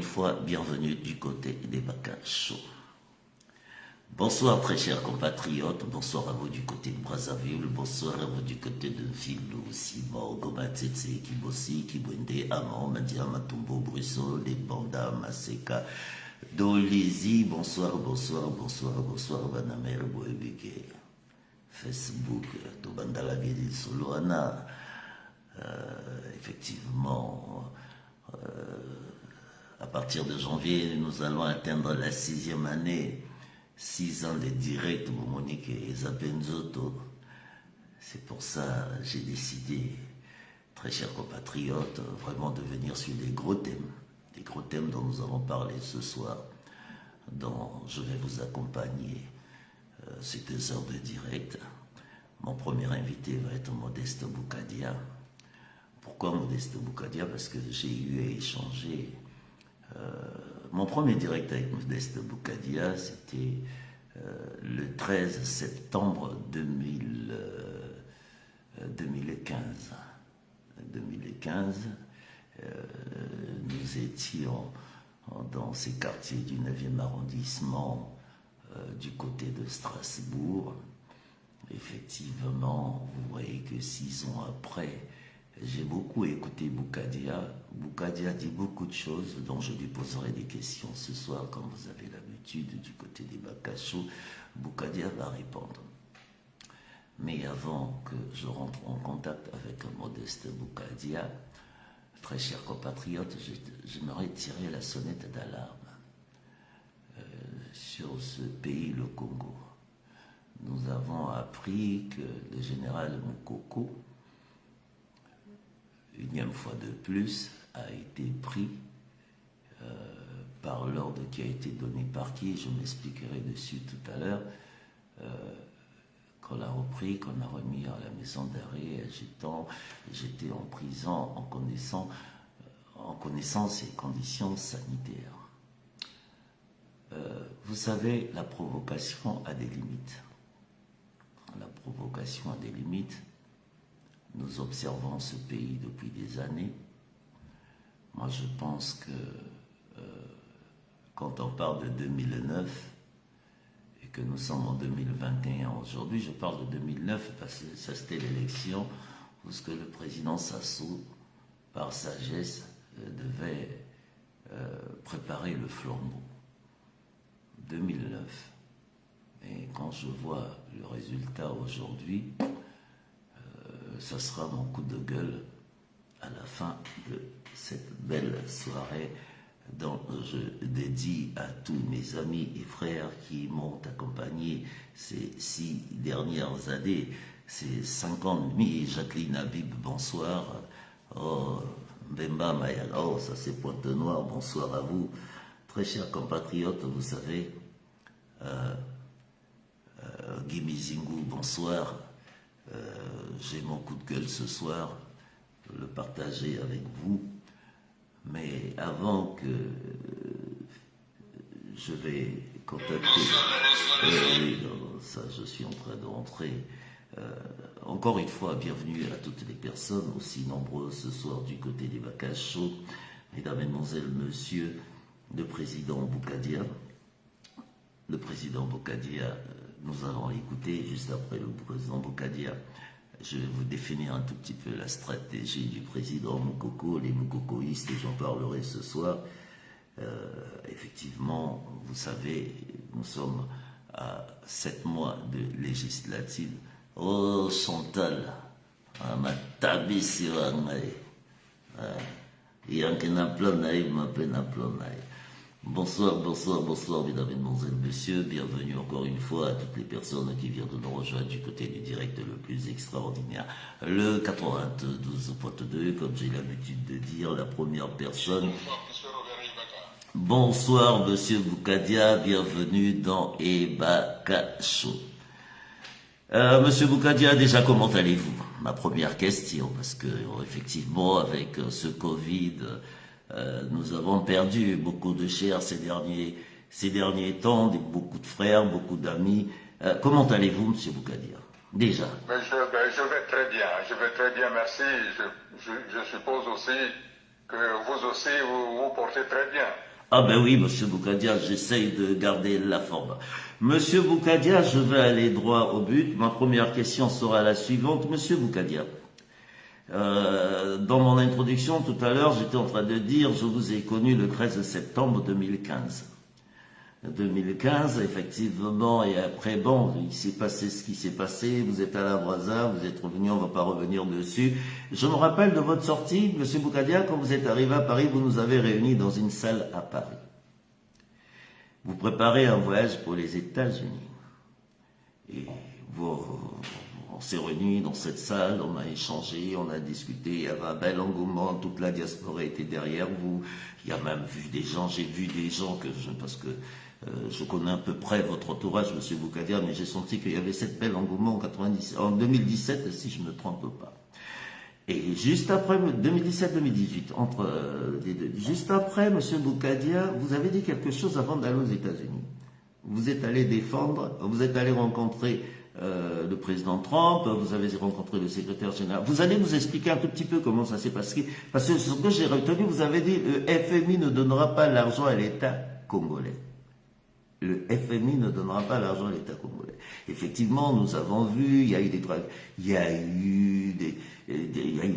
une fois, bienvenue du côté des Baka Show. Bonsoir très chers compatriotes, bonsoir à vous du côté de Brazzaville, bonsoir à vous du côté de Filou, Simon, Goma Tsetse, Kibosi, Kibwende, Amon, Madia, Matumbo, Brussol, Les Banda, Maseka, Dolizi, bonsoir, bonsoir, bonsoir, bonsoir, Banamer, Boebeke, Facebook, Tobandala Gedi Soloana, effectivement, à partir de janvier, nous allons atteindre la 6e année. 6 ans de direct, Monique et Zapenzoto. C'est pour ça que j'ai décidé, très chers compatriotes, vraiment de venir sur des gros thèmes dont nous allons parler ce soir, dont je vais vous accompagner ces 2 heures de direct. Mon premier invité va être Modeste Boukadia. Pourquoi Modeste Boukadia? Parce que j'ai eu à échanger. Mon premier direct avec Modeste Boukadia, c'était le 13 septembre 2015. Nous étions dans ces quartiers du 9e arrondissement du côté de Strasbourg. Effectivement, vous voyez que 6 ans après, j'ai beaucoup écouté Boukadia. Boukadia dit beaucoup de choses dont je lui poserai des questions ce soir, comme vous avez l'habitude du côté des Baka Show. Boukadia va répondre. Mais avant que je rentre en contact avec Modeste Boukadia, très chers compatriotes, j'aimerais tirer la sonnette d'alarme sur ce pays, le Congo. Nous avons appris que le général Moukoko, unième fois de plus, a été pris par l'ordre qui a été donné par qui, je m'expliquerai dessus tout à l'heure, qu'on l'a repris, qu'on a remis à la maison d'arrêt, j'étais en prison en connaissant ses conditions sanitaires. Vous savez, la provocation a des limites. La provocation a des limites. Nous observons ce pays depuis des années. Moi, je pense que quand on parle de 2009 et que nous sommes en 2021 aujourd'hui, je parle de 2009 parce que ça c'était l'élection où ce que le président Sassou, par sagesse, devait préparer le flambeau. 2009. Et quand je vois le résultat aujourd'hui, ça sera mon coup de gueule à la fin de cette belle soirée dont je dédie à tous mes amis et frères qui m'ont accompagné ces 6 dernières années, ces 5 ans et demi. Jacqueline Habib, bonsoir. Oh, Mbemba Mayala, oh, ça c'est Pointe-Noire, bonsoir à vous. Très chers compatriotes, vous savez, Guy Mizingu, bonsoir. J'ai mon coup de gueule ce soir, le partager avec vous. Mais avant que je vais contacter... oui, ça, je suis en train de rentrer. Encore une fois, bienvenue à toutes les personnes, aussi nombreuses ce soir du côté des Baka Show. Mesdames, Mesdemoiselles, Messieurs, le président Boukadia. Le président Boukadia, nous allons l'écouter juste après le président Boukadia. Je vais vous définir un tout petit peu la stratégie du président Moukoko, les Moukokoïstes, et j'en parlerai ce soir. Effectivement, vous savez, nous sommes à 7 mois de législative. Oh, Chantal, ma tabi sur Bonsoir, bonsoir, bonsoir, mesdames et messieurs. Bienvenue encore une fois à toutes les personnes qui viennent de nous rejoindre du côté du direct le plus extraordinaire. Le 92.2, comme j'ai l'habitude de dire, la première personne. Bonsoir, monsieur Boukadia, bienvenue dans Ebaka Show. Monsieur Boukadia, déjà, comment allez-vous? Ma première question, parce que, effectivement, avec ce Covid, nous avons perdu beaucoup de chair ces derniers temps, beaucoup de frères, beaucoup d'amis. Comment allez-vous, monsieur Boukadia? Déjà. Je vais très bien, merci. Je suppose aussi que vous aussi, vous vous portez très bien. Ah ben oui, Monsieur Boukadia, j'essaye de garder la forme. Monsieur Boukadia, je vais aller droit au but. Ma première question sera la suivante. Monsieur Boukadia, dans mon introduction tout à l'heure, j'étais en train de dire, je vous ai connu le 13 septembre 2015. 2015, effectivement, et après, bon, il s'est passé ce qui s'est passé, vous êtes à la Brazza, vous êtes revenu, on ne va pas revenir dessus. Je me rappelle de votre sortie, Monsieur Boukadia, quand vous êtes arrivé à Paris, vous nous avez réunis dans une salle à Paris. Vous préparez un voyage pour les États-Unis. Et on s'est réunis dans cette salle, on a échangé, on a discuté, il y avait un bel engouement, toute la diaspora était derrière vous. Il y a même vu des gens, j'ai vu des gens parce que je connais à peu près votre entourage, Monsieur Boukadia, mais j'ai senti qu'il y avait cette bel engouement en 2017, si je ne me trompe pas. Et juste après, 2017-2018, juste après, Monsieur Boukadia, vous avez dit quelque chose avant d'aller aux États-Unis. Vous êtes allé vous êtes allé rencontrer le président Trump, vous avez rencontré le secrétaire général. Vous allez nous expliquer un tout petit peu comment ça s'est passé. Parce que ce que j'ai retenu, vous avez dit, le FMI ne donnera pas l'argent à l'État congolais. Le FMI ne donnera pas l'argent à l'État congolais. Effectivement, nous avons vu, il y a eu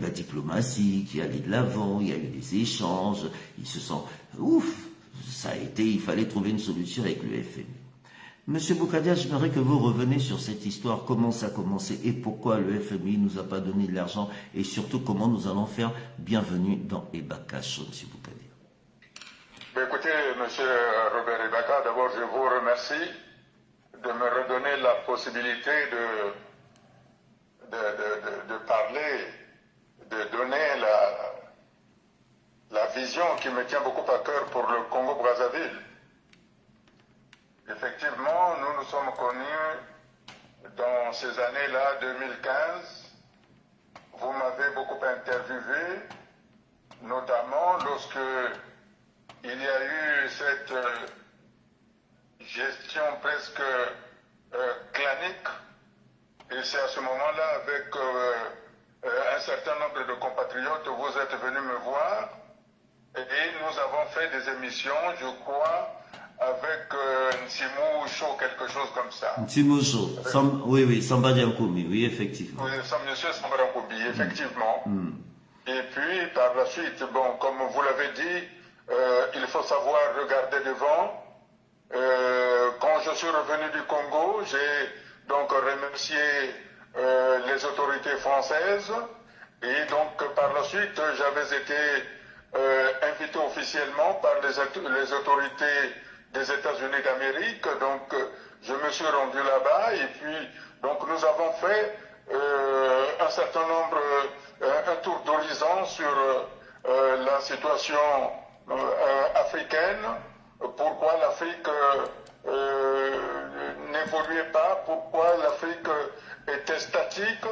la diplomatie qui allait de l'avant, il y a eu des échanges, ils se sont, il fallait trouver une solution avec le FMI. Monsieur Boukadia, j'aimerais que vous reveniez sur cette histoire, comment ça a commencé et pourquoi le FMI nous a pas donné de l'argent et surtout comment nous allons faire bienvenue dans Ebakacho, Monsieur Boukadia. Écoutez, Monsieur Robert Ibaka, d'abord je vous remercie de me redonner la possibilité de parler, de donner la vision qui me tient beaucoup à cœur pour le Congo-Brazzaville. Effectivement, nous nous sommes connus dans ces années-là, 2015. Vous m'avez beaucoup interviewé, notamment lorsque il y a eu cette gestion presque clanique. Et c'est à ce moment-là, avec un certain nombre de compatriotes, vous êtes venus me voir. Et nous avons fait des émissions, je crois, avec Nsimou Show, quelque chose comme ça. Nsimou Show, oui, Samba Diankoumi, oui, effectivement. Oui, monsieur Samba Diankoumi, effectivement. Et puis, par la suite, bon, comme vous l'avez dit, il faut savoir regarder devant. Quand je suis revenu du Congo, j'ai donc remercié les autorités françaises. Et donc, par la suite, j'avais été invité officiellement par les autorités des États-Unis d'Amérique. Donc, je me suis rendu là-bas et puis, donc, nous avons fait un certain nombre, un tour d'horizon sur la situation africaine, pourquoi l'Afrique n'évoluait pas, pourquoi l'Afrique était statique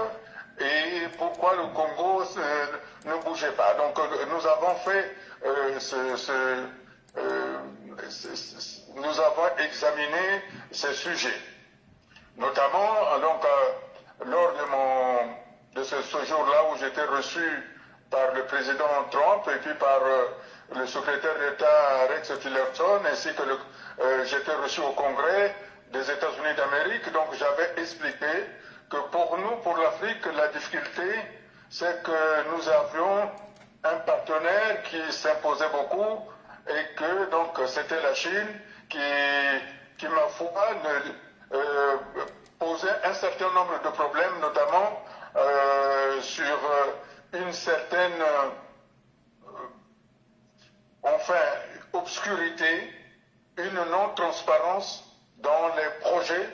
et pourquoi le Congo ne bougeait pas. Donc nous avons fait nous avons examiné ces sujets. Notamment donc lors de ce jour-là où j'étais reçu par le président Trump et puis par le secrétaire d'État Rex Tillerson, ainsi que j'étais reçu au Congrès des États-Unis d'Amérique. Donc j'avais expliqué que pour nous, pour l'Afrique, la difficulté, c'est que nous avions un partenaire qui s'imposait beaucoup et que donc c'était la Chine qui ma foi, posait un certain nombre de problèmes, notamment sur une certaine obscurité, une non-transparence dans les projets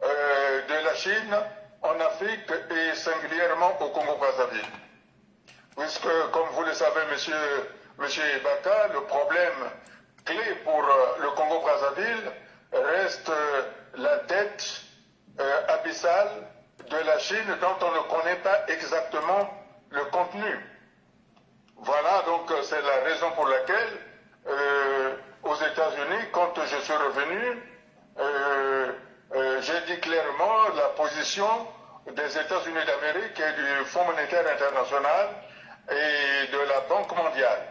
de la Chine en Afrique et singulièrement au Congo-Brazzaville. Puisque, comme vous le savez, monsieur Ibaka, le problème clé pour le Congo-Brazzaville reste la dette abyssale de la Chine dont on ne connaît pas exactement le contenu. Voilà, donc c'est la raison pour laquelle aux États-Unis, quand je suis revenu, j'ai dit clairement la position des États-Unis d'Amérique et du Fonds monétaire international et de la Banque mondiale.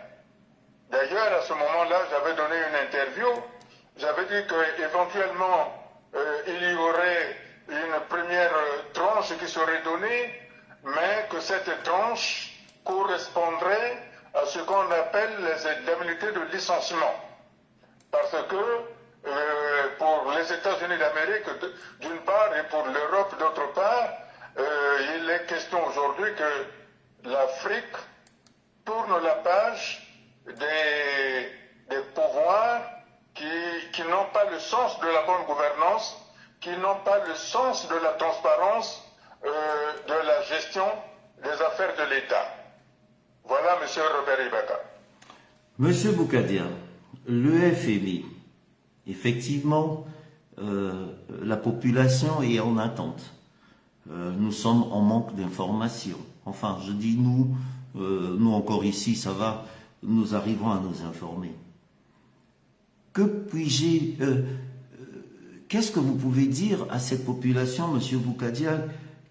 D'ailleurs, d'ailleurs, à ce moment-là, j'avais donné une interview. J'avais dit qu'éventuellement, il y aurait une première tranche qui serait donnée, mais que cette tranche correspondrait à ce qu'on appelle les indemnités de licenciement. Parce que pour les États-Unis d'Amérique, d'une part, et pour l'Europe, d'autre part, il est question aujourd'hui que l'Afrique tourne la page des pouvoirs qui n'ont pas le sens de la bonne gouvernance, qui n'ont pas le sens de la transparence de la gestion des affaires de l'État. Voilà, M. Robert Ibaka. Monsieur Boukadia, le FMI, effectivement, la population est en attente. Nous sommes en manque d'informations. Enfin, je dis nous, nous encore ici, ça va, nous arrivons à nous informer. Que puis-je, qu'est-ce que vous pouvez dire à cette population, Monsieur Boukadia,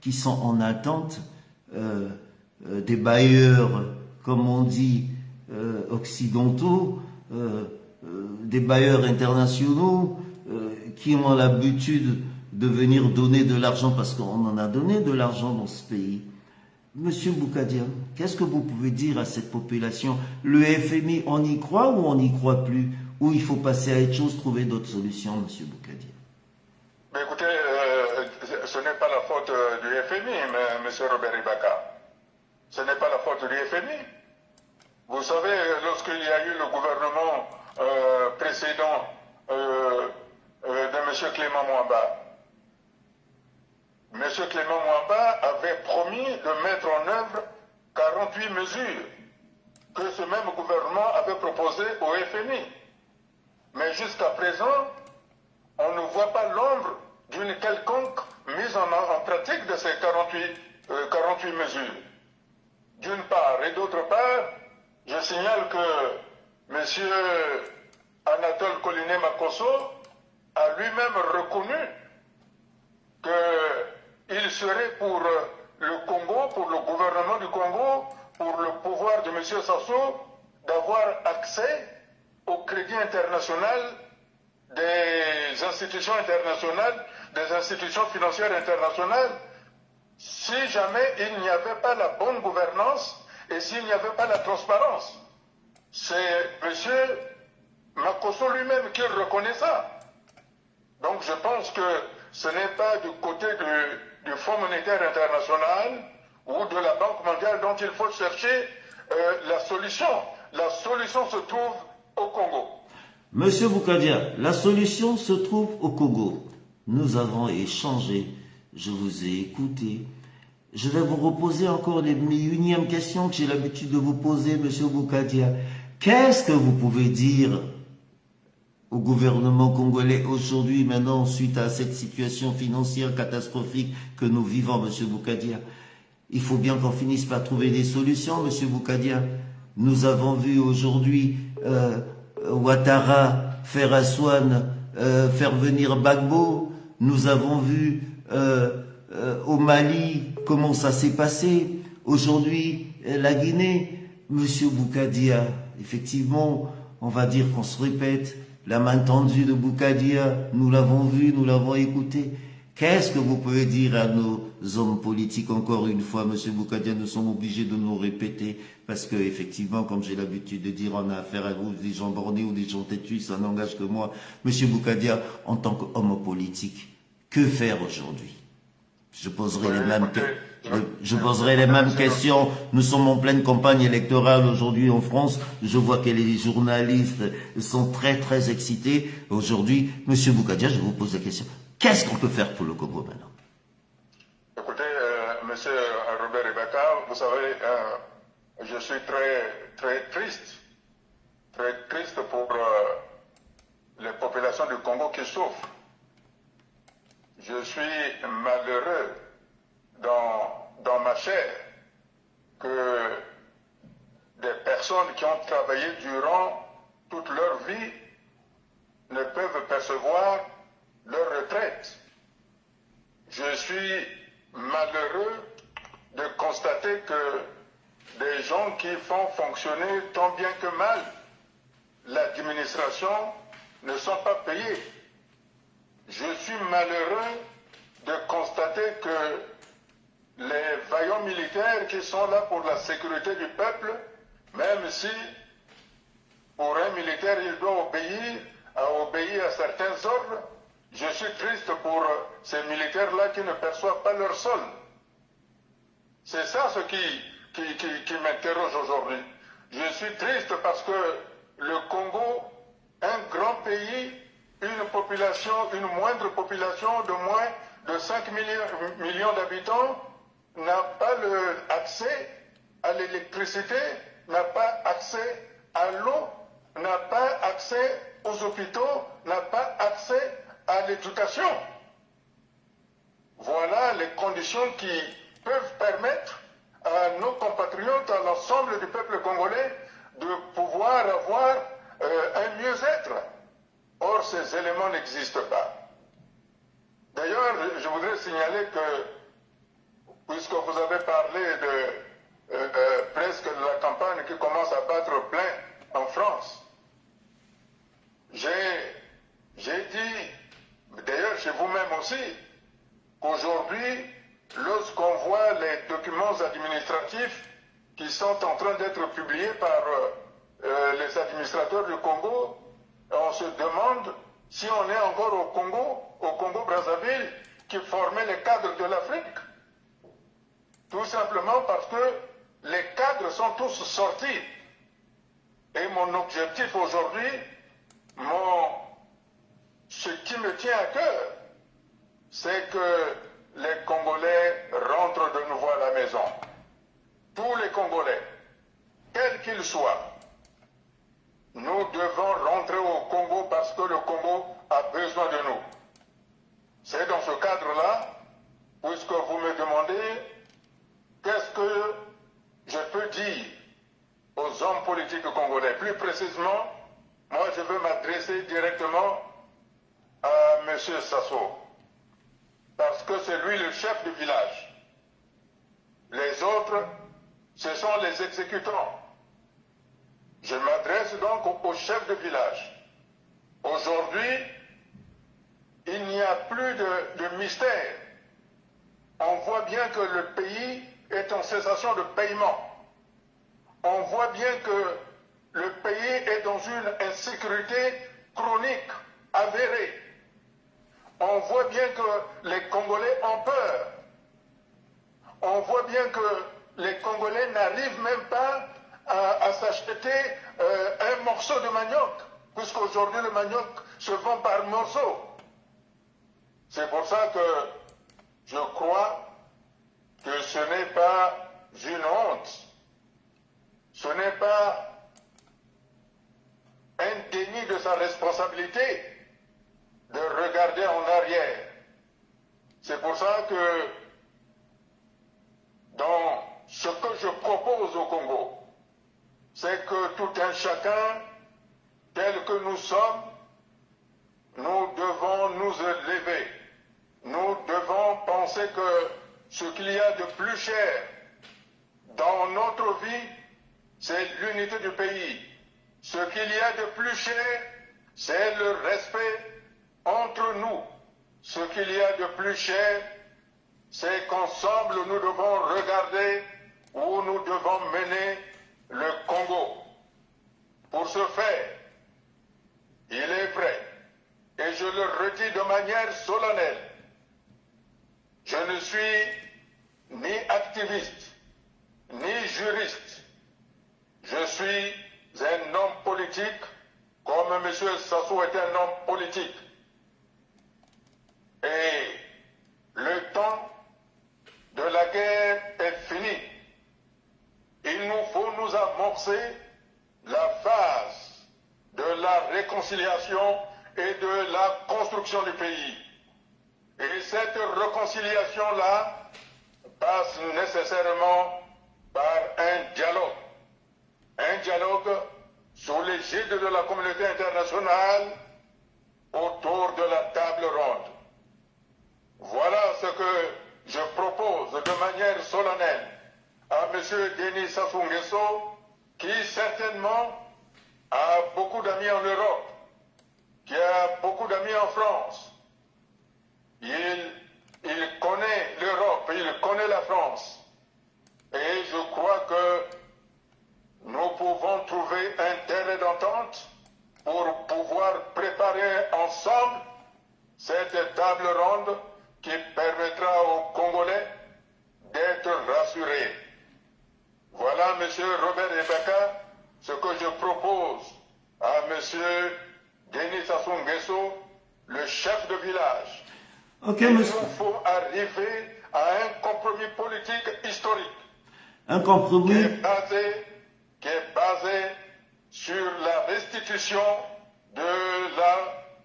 qui sont en attente des bailleurs, comme on dit, occidentaux, des bailleurs internationaux, qui ont l'habitude de venir donner de l'argent, parce qu'on en a donné de l'argent dans ce pays. Monsieur Boukadia, qu'est-ce que vous pouvez dire à cette population? Le FMI, on y croit ou on n'y croit plus? Ou il faut passer à autre chose, trouver d'autres solutions, Monsieur Boukadia? Mais écoutez, ce n'est pas la faute du FMI, Monsieur Robert Ibaka. Ce n'est pas la faute du FMI. Vous savez, lorsqu'il y a eu le gouvernement précédent de M. Clément Mwamba, M. Clément Mwamba avait promis de mettre en œuvre 48 mesures que ce même gouvernement avait proposées au FMI. Mais jusqu'à présent, on ne voit pas l'ombre d'une quelconque mise en pratique de ces 48 mesures. D'une part, et d'autre part, je signale que M. Anatole Coliné Makosso a lui-même reconnu qu'il serait pour le Congo, pour le gouvernement du Congo, pour le pouvoir de M. Sassou, d'avoir accès au crédit international des institutions internationales, des institutions financières internationales, si jamais il n'y avait pas la bonne gouvernance et s'il n'y avait pas la transparence. C'est M. Makosso lui-même qui reconnaît ça. Donc je pense que ce n'est pas du côté du Fonds monétaire international ou de la Banque mondiale dont il faut chercher la solution. La solution se trouve au Congo. Monsieur Boukadia, la solution se trouve au Congo. Nous avons échangé, je vous ai écouté. Je vais vous reposer encore les unième questions que j'ai l'habitude de vous poser, Monsieur Boukadia. Qu'est-ce que vous pouvez dire au gouvernement congolais aujourd'hui, maintenant, suite à cette situation financière catastrophique que nous vivons, Monsieur Boukadia? Il faut bien qu'on finisse par trouver des solutions, Monsieur Boukadia. Nous avons vu aujourd'hui Ouattara faire Aswan, faire venir Gbagbo. Nous avons vu au Mali comment ça s'est passé. Aujourd'hui, la Guinée. Monsieur Boukadia, effectivement, on va dire qu'on se répète. La main tendue de Boukadia, nous l'avons vu, nous l'avons écouté. Qu'est-ce que vous pouvez dire à nos hommes politiques? Encore une fois, Monsieur Boukadia, nous sommes obligés de nous répéter parce que, effectivement, comme j'ai l'habitude de dire, on a affaire à vous, des gens bornés ou des gens têtus, ça n'engage que moi. Monsieur Boukadia, en tant qu'homme politique, que faire aujourd'hui? Je poserai les mêmes questions. Nous sommes en pleine campagne électorale aujourd'hui en France. Je vois que les journalistes sont très très excités. Aujourd'hui, Monsieur Boukadia, je vous pose la question. Qu'est-ce qu'on peut faire pour le Congo maintenant? Écoutez, Monsieur Robert Ibaka, vous savez, je suis très triste pour les populations du Congo qui souffrent. Je suis malheureux dans ma chair que des personnes qui ont travaillé durant toute leur vie ne peuvent percevoir leur retraite. Je suis malheureux de constater que des gens qui font fonctionner tant bien que mal administrations ne sont pas payées. Je suis malheureux de constater que les vaillants militaires qui sont là pour la sécurité du peuple, même si pour un militaire il doit obéir à certains ordres, je suis triste pour ces militaires-là qui ne perçoivent pas leur solde. C'est ça ce qui m'interroge aujourd'hui. Je suis triste parce que le Congo, un grand pays, une moindre population de moins de 5 millions d'habitants, n'a pas accès à l'électricité, n'a pas accès à l'eau, n'a pas accès aux hôpitaux, n'a pas accès à l'éducation. Voilà les conditions qui peuvent permettre à nos compatriotes, à l'ensemble du peuple congolais, de pouvoir avoir un mieux-être. Or, ces éléments n'existent pas. D'ailleurs, je voudrais signaler que, puisque vous avez parlé presque de la campagne qui commence à battre plein en France, j'ai dit, d'ailleurs chez vous-même aussi, qu'aujourd'hui, lorsqu'on voit les documents administratifs qui sont en train d'être publiés par les administrateurs du Congo, on se demande si on est encore au Congo-Brazzaville, qui formait les cadres de l'Afrique. Tout simplement parce que les cadres sont tous sortis. Et mon objectif aujourd'hui, ce qui me tient à cœur, c'est que les Congolais rentrent de nouveau à la maison. Tous les Congolais, quels qu'ils soient, nous devons rentrer au Congo parce que le Congo a besoin de nous. C'est dans ce cadre-là, puisque vous me demandez qu'est-ce que je peux dire aux hommes politiques congolais. Plus précisément, moi je veux m'adresser directement à M. Sassou, parce que c'est lui le chef du village. Les autres, ce sont les exécutants. Je m'adresse donc au chef de village. Aujourd'hui, il n'y a plus de mystère. On voit bien que le pays est en cessation de paiement. On voit bien que le pays est dans une insécurité chronique, avérée. On voit bien que les Congolais ont peur. On voit bien que les Congolais n'arrivent même pas à s'acheter un morceau de manioc, puisqu'aujourd'hui le manioc se vend par morceaux. C'est pour ça que je crois que ce n'est pas une honte, ce n'est pas un déni de sa responsabilité de regarder en arrière. C'est pour ça que dans ce que je propose au Congo, c'est que tout un chacun, tel que nous sommes, nous devons nous élever. Nous devons penser que ce qu'il y a de plus cher dans notre vie, c'est l'unité du pays. Ce qu'il y a de plus cher, c'est le respect entre nous. Ce qu'il y a de plus cher, c'est qu'ensemble nous devons regarder où nous devons mener le Congo. Pour ce faire, il est vrai, et je le redis de manière solennelle, je ne suis ni activiste, ni juriste. Je suis un homme politique, comme M. Sassou est un homme politique. Et le temps de la guerre est fini. Il nous faut nous amorcer la phase de la réconciliation et de la construction du pays. Et cette réconciliation-là passe nécessairement par un dialogue. Un dialogue sous l'égide de la communauté internationale autour de la table ronde. Voilà ce que je propose de manière solennelle à M. Denis Sassou Nguesso, qui certainement a beaucoup d'amis en Europe, qui a beaucoup d'amis en France. Il connaît l'Europe, il connaît la France. Et je crois que nous pouvons trouver un terrain d'entente pour pouvoir préparer ensemble cette table ronde qui permettra aux Congolais d'être rassurés. Voilà, M. Robert Ebaka, ce que je propose à M. Denis Sassou Nguesso, le chef de village. Okay, Il nous faut arriver à un compromis politique historique. Un compromis Qui est basé sur la restitution de la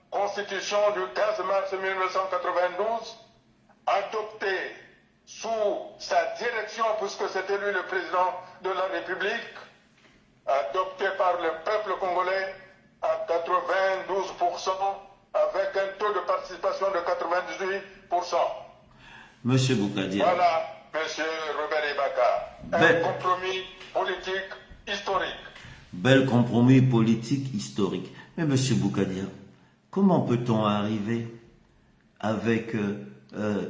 Constitution du 15 mars 1992, adoptée sous sa direction, puisque c'était lui le président de la République, adoptée par le peuple congolais à 92%, avec un taux de participation de 98%. Monsieur Boukadia. Voilà, Monsieur Robert Ebaka, un compromis politique historique. Bel compromis politique historique. Mais Monsieur Boukadia, comment peut-on arriver avec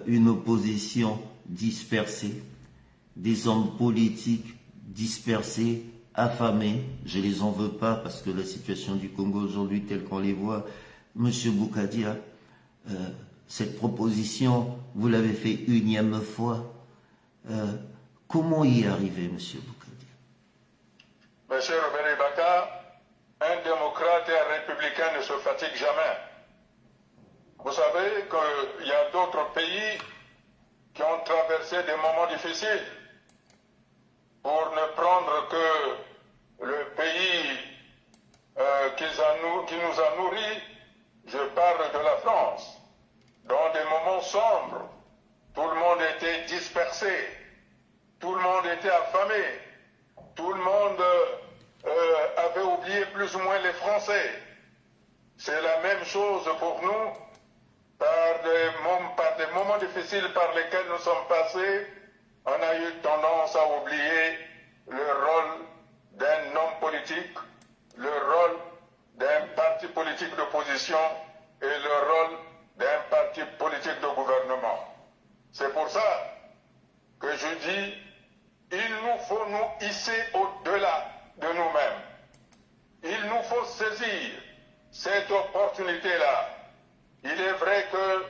une opposition dispersée, des hommes politiques dispersés, affamés? Je les en veux pas parce que la situation du Congo aujourd'hui telle qu'on les voit, Monsieur Boukadia, cette proposition, vous l'avez fait unième fois. Comment y arriver, Monsieur Boukadia? Monsieur Robert Ebaka, un démocrate et un républicain ne se fatigue jamais. Vous savez qu'il y a d'autres pays qui ont traversé des moments difficiles. Pour ne prendre que le pays qui nous a nourris, je parle de la France. Dans des moments sombres, tout le monde était dispersé, tout le monde était affamé, tout le monde avait oublié plus ou moins les Français. C'est la même chose pour nous, par des moments difficiles par lesquels nous sommes passés, on a eu tendance à oublier le rôle d'un homme politique, le rôle d'un parti politique d'opposition et le rôle d'un parti politique de gouvernement. C'est pour ça que je dis, il nous faut nous hisser au-delà de nous-mêmes. Il nous faut saisir cette opportunité-là. Il est vrai que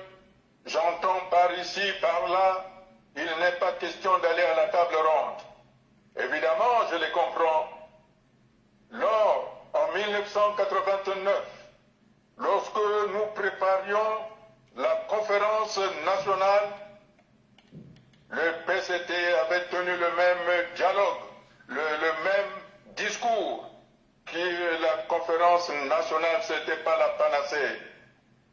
j'entends par ici, par là, il n'est pas question d'aller à la table ronde. Évidemment, je les comprends. En 1989, lorsque nous préparions la conférence nationale, le PCT avait tenu le même dialogue, le même discours, que la conférence nationale, ce n'était pas la panacée.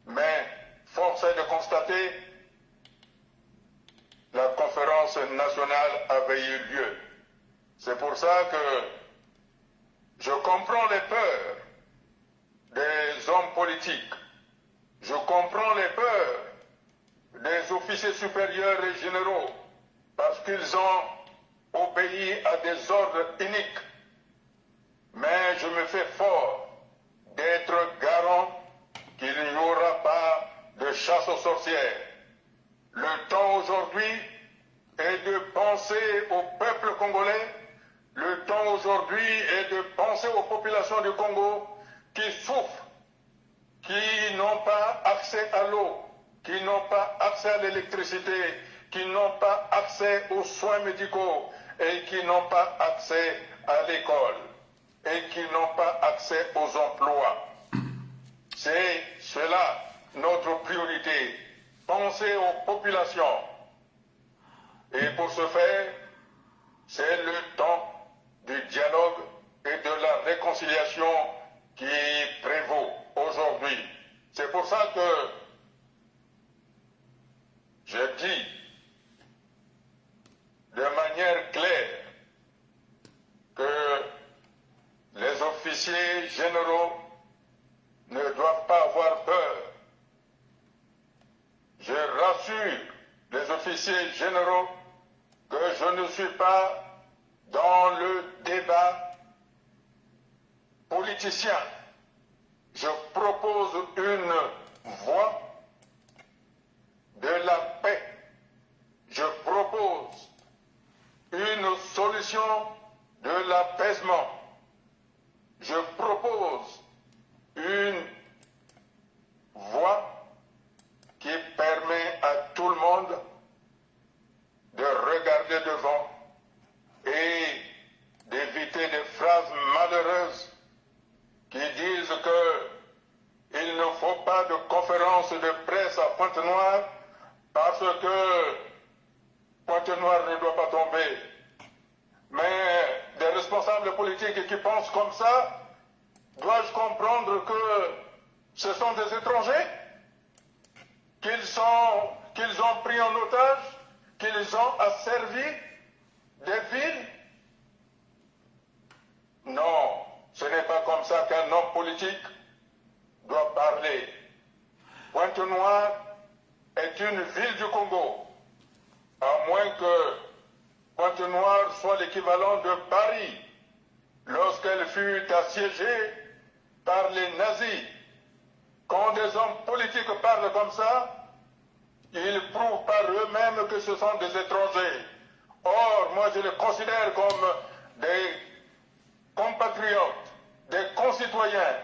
Mais force est de constater, la conférence nationale avait eu lieu. C'est pour ça que je comprends les peurs des hommes politiques. Je comprends les peurs des officiers supérieurs et généraux parce qu'ils ont obéi à des ordres uniques. Mais je me fais fort d'être garant qu'il n'y aura pas de chasse aux sorcières. Le temps aujourd'hui est de penser au peuple congolais. Le temps aujourd'hui est de penser aux populations du Congo qui souffrent, qui n'ont pas accès à l'eau, qui n'ont pas accès à l'électricité, qui n'ont pas accès aux soins médicaux et qui n'ont pas accès à l'école et qui n'ont pas accès aux emplois. C'est cela notre priorité. Penser aux populations. Et pour ce faire, c'est le temps du dialogue et de la réconciliation qui prévaut aujourd'hui. C'est pour ça que je dis de manière claire que les officiers généraux ne doivent pas avoir peur. Je rassure les officiers généraux que je ne suis pas dans le débat politique. politicien. Je propose une voie de la paix. Je propose une solution de l'apaisement. Je propose une voie qui permet à tout le monde de regarder devant et d'éviter des phrases malheureuses qui disent qu'il ne faut pas de conférence de presse à Pointe-Noire parce que Pointe-Noire ne doit pas tomber. Mais des responsables politiques qui pensent comme ça, dois-je comprendre que ce sont des étrangers qu'ils ont pris en otage, qu'ils ont asservi des villes? Non, ce n'est pas comme ça qu'un homme politique doit parler. Pointe-Noire est une ville du Congo, à moins que Pointe-Noire soit l'équivalent de Paris lorsqu'elle fut assiégée par les nazis. Quand des hommes politiques parlent comme ça, ils prouvent par eux-mêmes que ce sont des étrangers. Or, moi je les considère comme des compatriotes, des concitoyens.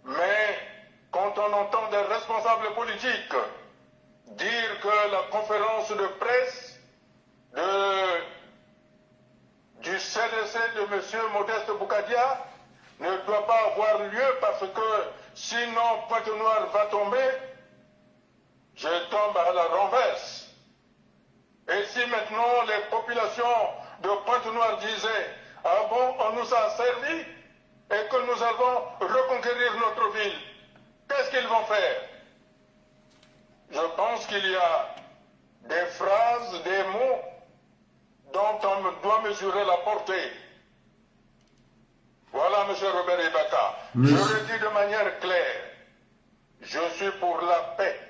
Mais quand on entend des responsables politiques dire que la conférence de presse du CDC de M. Modeste Boukadia ne doit pas avoir lieu parce que sinon Pointe-Noire va tomber, je tombe à la renverse. Et si maintenant les populations de Pointe-Noire disaient « Ah bon, on nous a servi et que nous allons reconquérir notre ville », qu'est-ce qu'ils vont faire? Je pense qu'il y a des phrases, des mots dont on doit mesurer la portée. Voilà, M. Robert Ibaka. Je le dis de manière claire. Je suis pour la paix.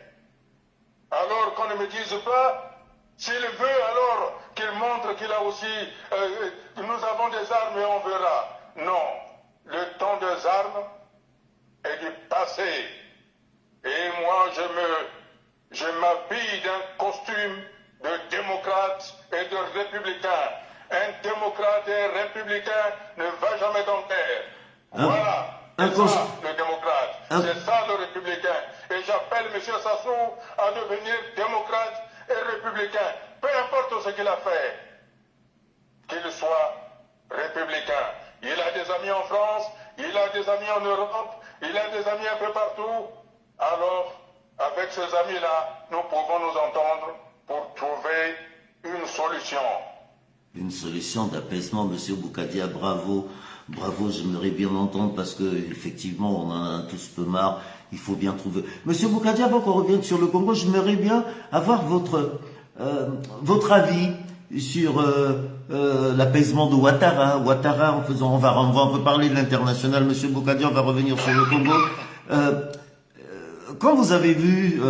Alors qu'on ne me dise pas, s'il veut, alors qu'il montre qu'il a aussi, nous avons des armes et on verra. Non, le temps des armes est du passé. Et moi, je m'habille d'un costume de démocrate et de républicain. Un démocrate et un républicain ne va jamais dans terre. Voilà, c'est ça le démocrate, c'est ça le républicain. Et j'appelle M. Sassou à devenir démocrate et républicain. Peu importe ce qu'il a fait, qu'il soit républicain. Il a des amis en France, il a des amis en Europe, il a des amis un peu partout. Alors, avec ces amis-là, nous pouvons nous entendre pour trouver une solution. Une solution d'apaisement, Monsieur Boukadia, bravo. Bravo, j'aimerais bien l'entendre parce que effectivement, on en a tous peu marre. Il faut bien trouver. Monsieur Boukadia, avant qu'on revienne sur le Congo, j'aimerais bien avoir votre avis sur l'apaisement de Ouattara. Ouattara, on peut parler de l'international. Monsieur Boukadia, on va revenir sur le Congo. Quand vous avez vu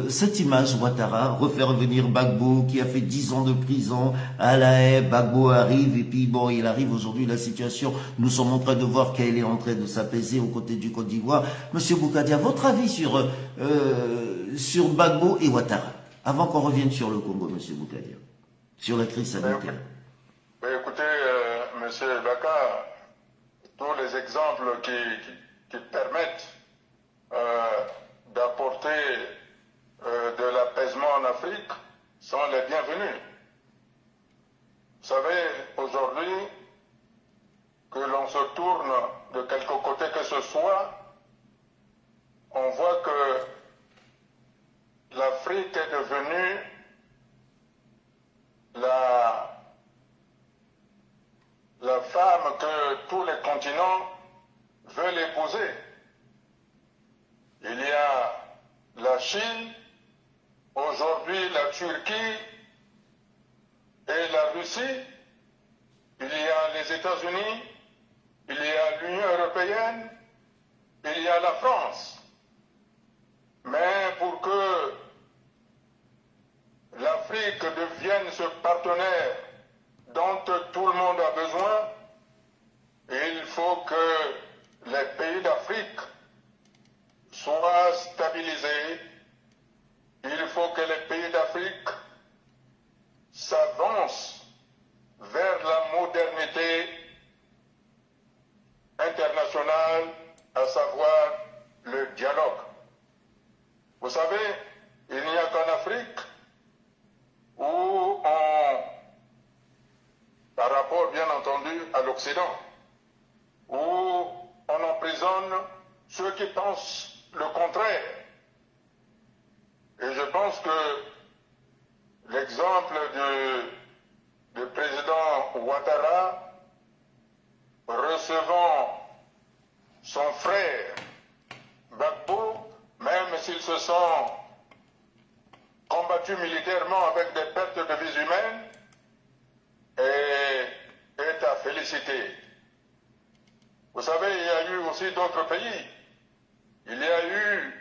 cette image, Ouattara, refaire venir Gbagbo, qui a fait 10 ans de prison à La Haye, Gbagbo arrive, et puis bon, il arrive aujourd'hui, la situation, nous sommes en train de voir qu'elle est en train de s'apaiser aux côtés du Côte d'Ivoire. Monsieur Boukadia, votre avis sur Gbagbo et Ouattara, avant qu'on revienne sur le Congo, Monsieur Boukadia, sur la crise sanitaire. Écoutez, Monsieur Baka, tous les exemples qui permettent d'apporter de l'apaisement en Afrique sont les bienvenus. Vous savez, aujourd'hui, que l'on se tourne de quelque côté que ce soit, on voit que l'Afrique est devenue la femme que tous les continents veulent épouser. Il y a la Chine, aujourd'hui la Turquie et la Russie, il y a les États-Unis, il y a l'Union européenne, il y a la France. Mais pour que l'Afrique devienne ce partenaire dont tout le monde a besoin, il faut que les pays stabiliser, il faut que les pays d'Afrique s'avancent vers la modernité internationale, à savoir le dialogue. Vous savez, il n'y a qu'en Afrique où par rapport bien entendu à l'Occident, où on emprisonne ceux qui pensent le contraire. Et je pense que l'exemple du président Ouattara recevant son frère Gbagbo, même s'il se sent combattu militairement avec des pertes de vies humaines, est à féliciter. Vous savez, il y a eu aussi d'autres pays. Il y a eu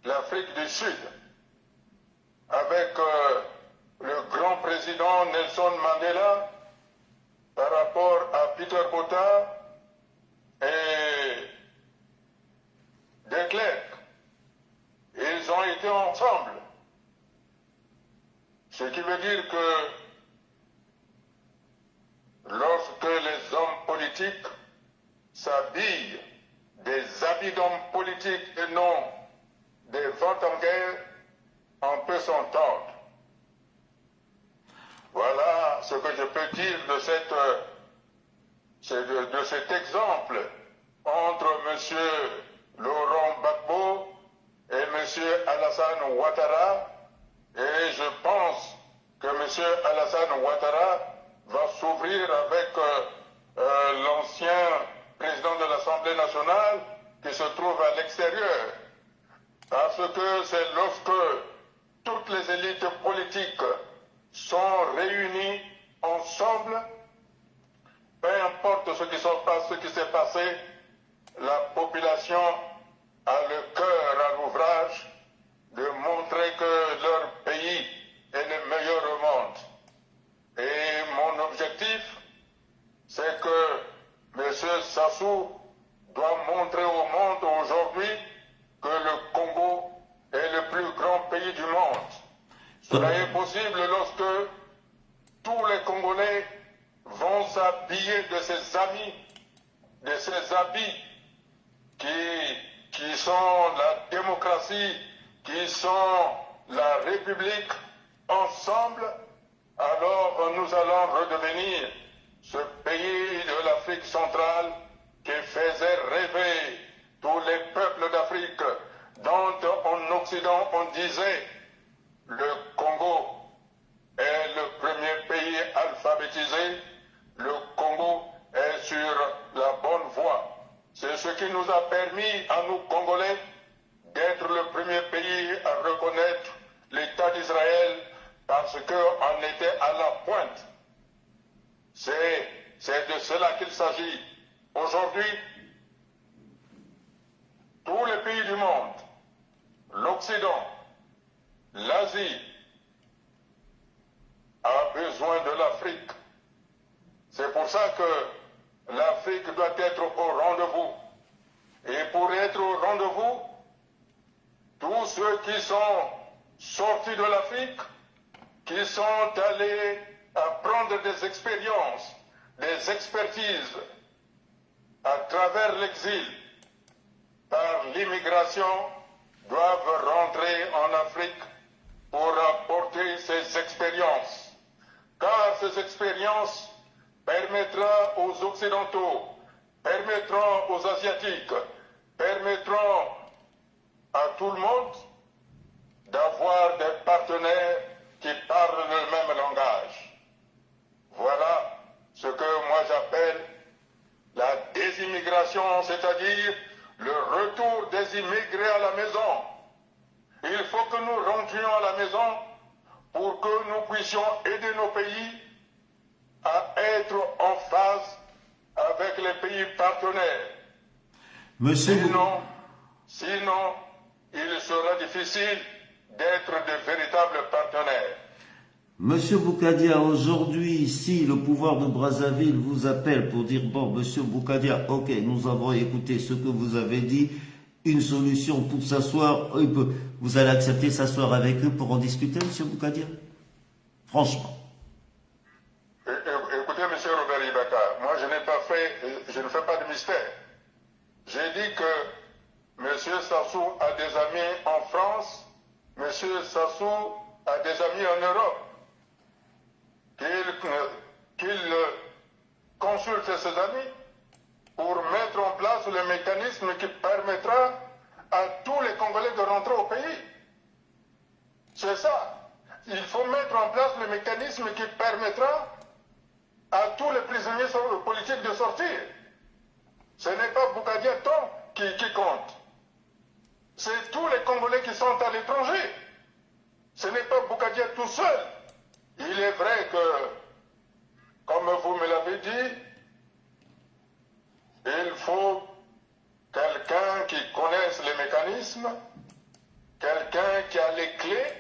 l'Afrique du Sud, avec le grand président Nelson Mandela, par rapport à Peter Botha et de Klerk. Ils ont été ensemble. Ce qui veut dire que lorsque les hommes politiques s'habillent des habits d'hommes politiques et non des ventes en guerre, on peut s'entendre. Voilà ce que je peux dire de cet exemple entre M. Laurent Gbagbo et M. Alassane Ouattara, et je pense que M. Alassane Ouattara va s'ouvrir avec l'ancien président de l'Assemblée nationale qui se trouve à l'extérieur. Parce que c'est lorsque toutes les élites politiques sont réunies ensemble, peu importe ce qui s'est passé, la population a le cœur à l'ouvrage de montrer que leur pays est le meilleur au monde. Et mon objectif, c'est que M. Sassou doit montrer au monde aujourd'hui que le Congo est le plus grand pays du monde. Cela est possible lorsque tous les Congolais vont s'habiller de ces amis, de ces habits qui sont la démocratie, qui sont la République, ensemble, alors nous allons redevenir ce pays de l'Afrique centrale qui faisait rêver tous les peuples d'Afrique, dont en Occident on disait le Congo est le premier pays alphabétisé, le Congo est sur la bonne voie. C'est ce qui nous a permis à nous Congolais d'être le premier pays à reconnaître l'État d'Israël parce qu'on était à la pointe. C'est de cela qu'il s'agit. Aujourd'hui, tous les pays du monde, l'Occident, l'Asie, a besoin de l'Afrique. C'est pour ça que l'Afrique doit être au rendez-vous. Et pour être au rendez-vous, tous ceux qui sont sortis de l'Afrique, qui sont allés apprendre des expériences, des expertises à travers l'exil, par l'immigration, doivent rentrer en Afrique pour apporter ces expériences. Car ces expériences permettront aux Occidentaux, permettront aux Asiatiques, permettront à tout le monde d'avoir des partenaires qui parlent le même langage. Voilà ce que moi j'appelle la désimmigration, c'est-à-dire le retour des immigrés à la maison. Il faut que nous rentrions à la maison pour que nous puissions aider nos pays à être en phase avec les pays partenaires. Sinon, il sera difficile d'être de véritables partenaires. Monsieur Boukadia, aujourd'hui, si le pouvoir de Brazzaville vous appelle pour dire, bon, Monsieur Boukadia, ok, nous avons écouté ce que vous avez dit, une solution pour s'asseoir, vous allez accepter s'asseoir avec eux pour en discuter, Monsieur Boukadia? Franchement. Écoutez, Monsieur Robert Ibaka, moi je ne fais pas de mystère. J'ai dit que Monsieur Sassou a des amis en France, Monsieur Sassou a des amis en Europe. Qu'il consulte ses amis pour mettre en place le mécanisme qui permettra à tous les Congolais de rentrer au pays. C'est ça. Il faut mettre en place le mécanisme qui permettra à tous les prisonniers politiques de sortir. Ce n'est pas Boukadia Tom qui compte. C'est tous les Congolais qui sont à l'étranger. Ce n'est pas Boukadia tout seul. Il est vrai que, comme vous me l'avez dit, il faut quelqu'un qui connaisse les mécanismes, quelqu'un qui a les clés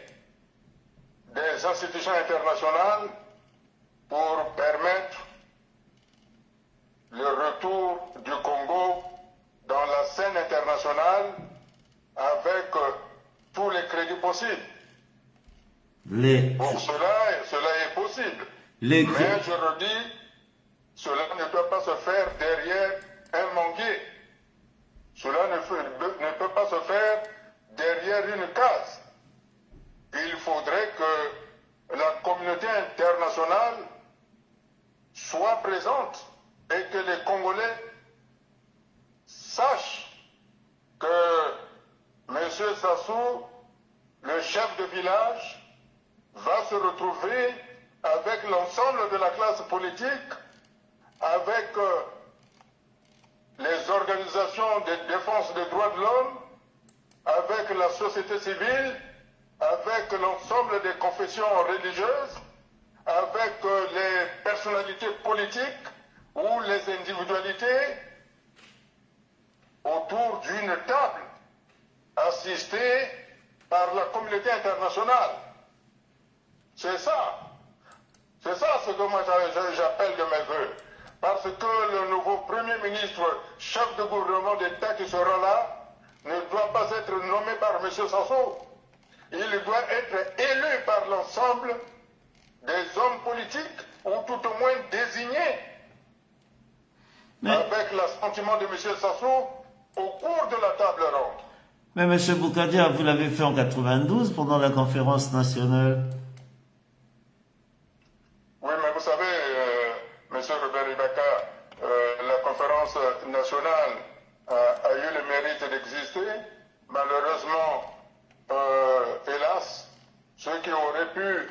des institutions internationales pour permettre le retour du Congo dans la scène internationale avec tous les crédits possibles. Pour cela est possible. Mais je redis, cela ne doit pas se faire derrière un manguier. Cela ne peut pas se faire derrière une case. Il faudrait que la communauté internationale soit présente et que les Congolais sachent que M. Sassou, le chef de village, va se retrouver avec l'ensemble de la classe politique, avec les organisations de défense des droits de l'homme, avec la société civile, avec l'ensemble des confessions religieuses, avec les personnalités politiques ou les individualités autour d'une table assistée par la communauté internationale. C'est ça. C'est ça ce que moi j'appelle de mes voeux. Parce que le nouveau Premier ministre, chef de gouvernement d'État qui sera là, ne doit pas être nommé par M. Sassou. Il doit être élu par l'ensemble des hommes politiques, ou tout au moins désignés, avec l'assentiment de M. Sassou au cours de la table ronde. Mais M. Boukadia, vous l'avez fait en 92 pendant la conférence nationale. Oui, mais vous savez, M. Robert Ibaka, la conférence nationale a eu le mérite d'exister. Malheureusement, hélas, ceux qui auraient pu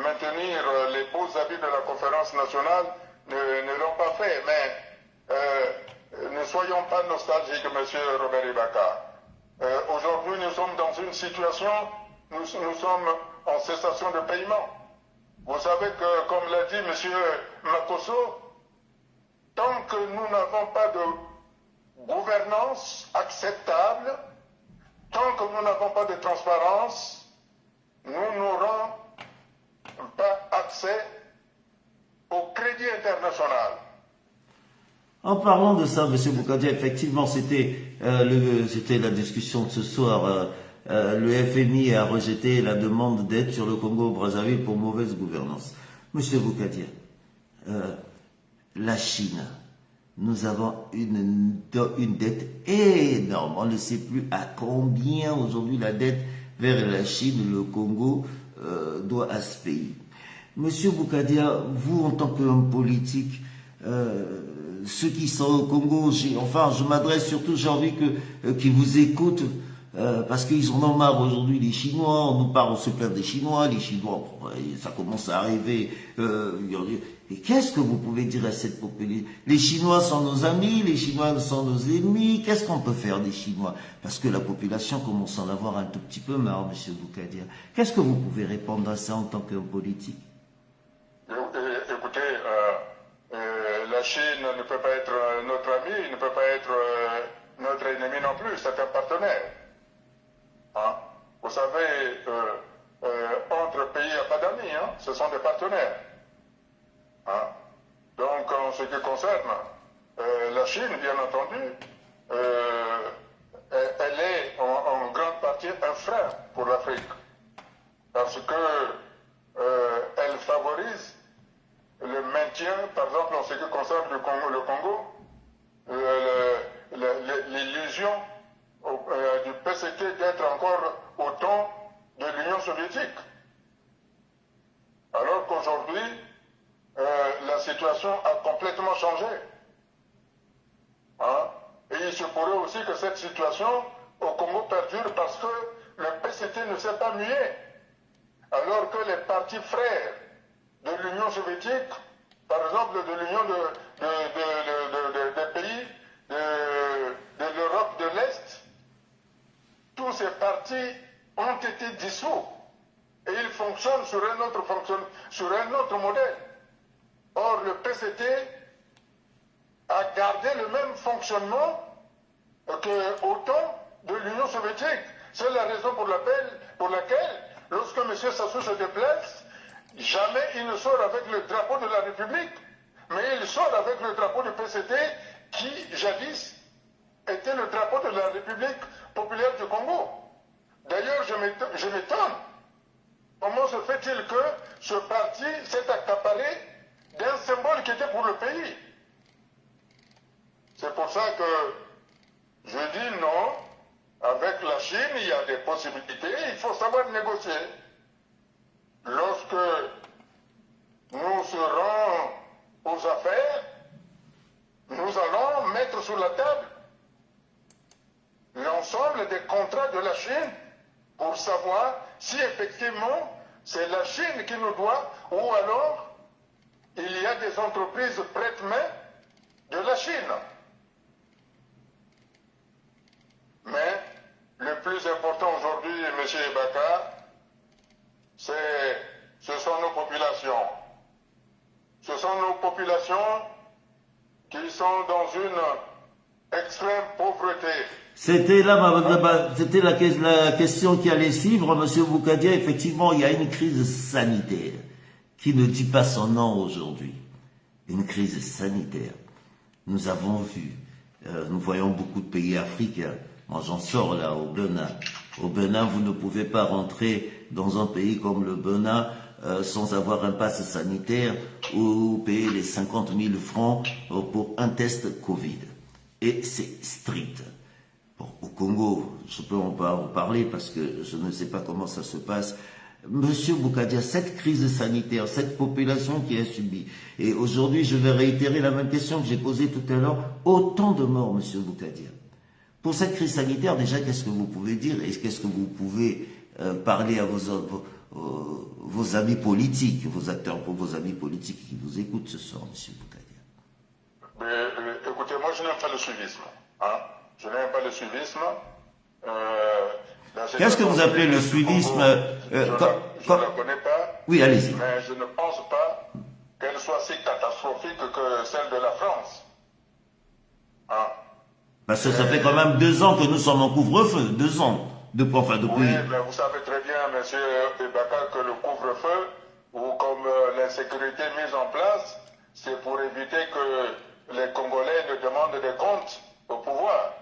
maintenir les beaux habits de la conférence nationale ne l'ont pas fait. Mais ne soyons pas nostalgiques, M. Robert Ibaka. Aujourd'hui, nous sommes dans une situation, nous sommes en cessation de paiement. Vous savez que, comme l'a dit M. Makosso, tant que nous n'avons pas de gouvernance acceptable, tant que nous n'avons pas de transparence, nous n'aurons pas accès au crédit international. En parlant de ça, M. Boukadia, effectivement, c'était la discussion de ce soir. Le FMI a rejeté la demande d'aide sur le Congo-Brazzaville pour mauvaise gouvernance. Monsieur Boukadia, la Chine, nous avons une dette énorme. On ne sait plus à combien aujourd'hui la dette vers la Chine, le Congo, doit à ce pays. Monsieur Boukadia, vous en tant qu'homme politique, ceux qui sont au Congo, je m'adresse surtout, j'ai envie qu'ils vous écoutent, parce qu'ils en ont marre aujourd'hui, les Chinois, on se plaint des Chinois, les Chinois, ça commence à arriver. Et qu'est-ce que vous pouvez dire à cette population? Les Chinois sont nos amis, les Chinois sont nos ennemis, qu'est-ce qu'on peut faire des Chinois? Parce que la population commence à en avoir un tout petit peu marre, M. Boukadia. Qu'est-ce que vous pouvez répondre à ça en tant qu'homme politique? Écoutez, la Chine ne peut pas être notre ami, ne peut pas être notre ennemi non plus, c'est un partenaire. Hein? Vous savez, entre pays, il n'y a pas d'amis, hein, ce sont des partenaires. Hein. Donc, en ce qui concerne la Chine, bien entendu, elle est en grande partie un frein pour l'Afrique, parce que elle favorise le maintien, par exemple, en ce qui concerne le Congo, l'illusion du PCT d'être encore au temps de l'Union soviétique. Alors qu'aujourd'hui, la situation a complètement changé. Hein? Et il se pourrait aussi que cette situation au Congo perdure parce que le PCT ne s'est pas mué. Alors que les partis frères de l'Union soviétique, par exemple de l'Union des pays de l'Europe de l'Est, tous ces partis ont été dissous et ils fonctionnent sur un autre modèle. Or, le PCT a gardé le même fonctionnement qu'au temps de l'Union soviétique. C'est la raison pour laquelle, lorsque M. Sassou se déplace, jamais il ne sort avec le drapeau de la République, mais il sort avec le drapeau du PCT qui, jadis, était le drapeau de la République populaire du Congo. D'ailleurs, je m'étonne. Comment se fait-il que ce parti s'est accaparé d'un symbole qui était pour le pays? C'est pour ça que je dis non. Avec la Chine, il y a des possibilités. Il faut savoir négocier. Lorsque nous serons aux affaires, nous allons mettre sur la table l'ensemble des contrats de la Chine pour savoir si effectivement c'est la Chine qui nous doit ou alors il y a des entreprises prête-main de la Chine. Mais le plus important aujourd'hui, M. Ebaka, ce sont nos populations. Ce sont nos populations qui sont dans une extrême pauvreté. C'était la question qui allait suivre, M. Boukadia. Effectivement, il y a une crise sanitaire qui ne dit pas son nom aujourd'hui. Une crise sanitaire. Nous avons vu, nous voyons beaucoup de pays africains. Moi, j'en sors là, au Bénin. Au Bénin, vous ne pouvez pas rentrer dans un pays comme le Bénin sans avoir un pass sanitaire ou payer les 50 000 francs pour un test Covid. Et c'est strict. Bon, au Congo, je peux en parler parce que je ne sais pas comment ça se passe. Monsieur Boukadia, cette crise sanitaire, cette population qui a subi, et aujourd'hui je vais réitérer la même question que j'ai posée tout à l'heure, autant de morts, Monsieur Boukadia. Pour cette crise sanitaire, déjà, qu'est-ce que vous pouvez dire et qu'est-ce que vous pouvez parler à vos amis politiques, vos acteurs, pour vos amis politiques qui vous écoutent ce soir, Monsieur Boukadia? Écoutez, moi je n'aime pas le suivisme. Hein? Je n'aime pas le suivisme. Qu'est-ce que vous appelez le suivisme? Je ne la connais pas. Oui, allez-y. Mais je ne pense pas qu'elle soit si catastrophique que celle de la France. Hein? Parce que ça fait quand même 2 ans que nous sommes en couvre-feu. 2 ans. Oui, mais vous savez très bien, monsieur Ebaka, que le couvre-feu, ou comme l'insécurité mise en place, c'est pour éviter que les Congolais ne demandent des comptes au pouvoir.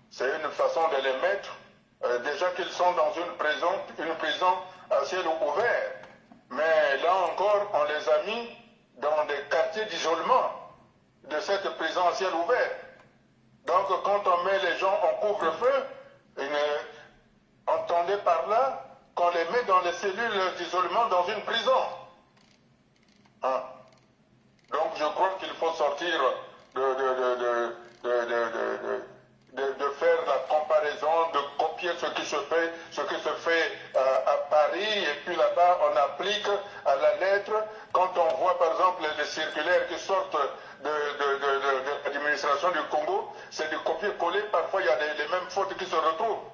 C'est une façon de les mettre, déjà qu'ils sont dans une prison à ciel ouvert. Mais là encore, on les a mis dans des quartiers d'isolement de cette prison à ciel ouvert. Donc quand on met les gens en couvre-feu, entendez par là qu'on les met dans les cellules d'isolement dans une prison. Hein? Donc je crois qu'il faut sortir de faire la comparaison, de copier ce qui se fait à Paris, et puis là-bas on applique à la lettre. Quand on voit par exemple les circulaires qui sortent de l'administration du Congo, c'est du copier-coller, parfois il y a les mêmes fautes qui se retrouvent.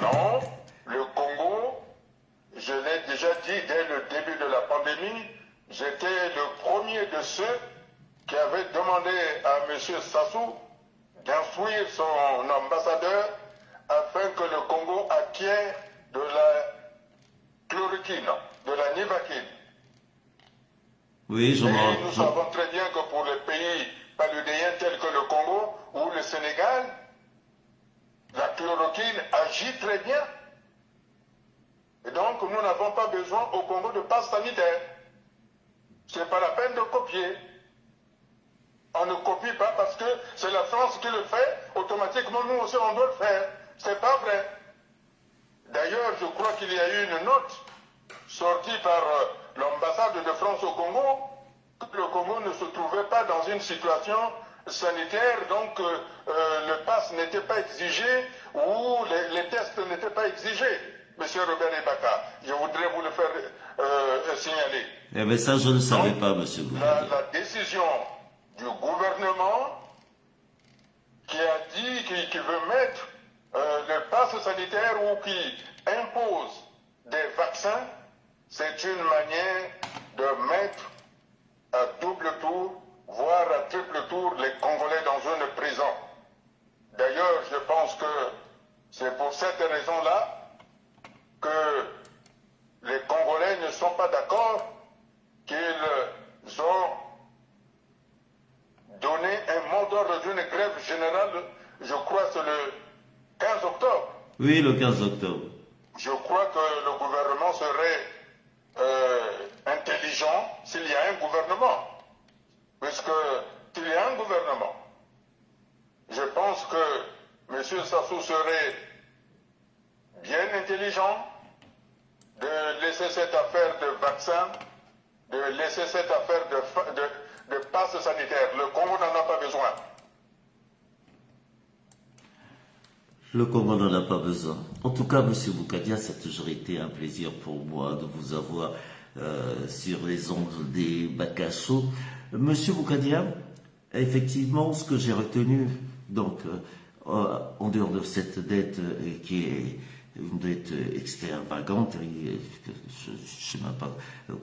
Non, le Congo, je l'ai déjà dit dès le début de la pandémie, j'étais le premier de ceux qui avait demandé à M. Sassou d'instruire son ambassadeur afin que le Congo acquiert de la chloroquine, de la nivaquine. Oui, Et nous savons très bien que pour les pays paludéens tels que le Congo ou le Sénégal, la chloroquine agit très bien. Et donc, nous n'avons pas besoin au Congo de passe sanitaire. Ce n'est pas la peine de copier. On ne copie pas parce que c'est la France qui le fait, automatiquement nous aussi on doit le faire. C'est pas vrai. D'ailleurs, je crois qu'il y a eu une note sortie par l'ambassade de France au Congo, que le Congo ne se trouvait pas dans une situation sanitaire, donc le pass n'était pas exigé ou les tests n'étaient pas exigés. Monsieur Robert Ebaka, je voudrais vous le faire signaler. Eh bien ça, je ne savais pas, monsieur Boukadiam. La décision du gouvernement qui a dit qu'il veut mettre le pass sanitaire ou qui impose des vaccins, c'est une manière de mettre à double tour, voire à triple tour, les Congolais dans une prison. D'ailleurs, je pense que c'est pour cette raison-là que les Congolais ne sont pas d'accord qu'ils ont donné un mot d'ordre d'une grève générale, je crois que c'est le 15 octobre. Oui, le 15 octobre. Je crois que le gouvernement serait intelligent s'il y a un gouvernement. Puisque s'il y a un gouvernement, je pense que M. Sassou serait bien intelligent de laisser cette affaire de vaccin, de laisser cette affaire de passe sanitaire. Le Congo n'en a pas besoin. Le Congo n'en a pas besoin. En tout cas, monsieur Boukadiam, ça a toujours été un plaisir pour moi de vous avoir sur les ondes des Bakasso. Monsieur Boukadiam, effectivement, ce que j'ai retenu, donc, en dehors de cette dette qui est une dette extravagante, je ne sais même pas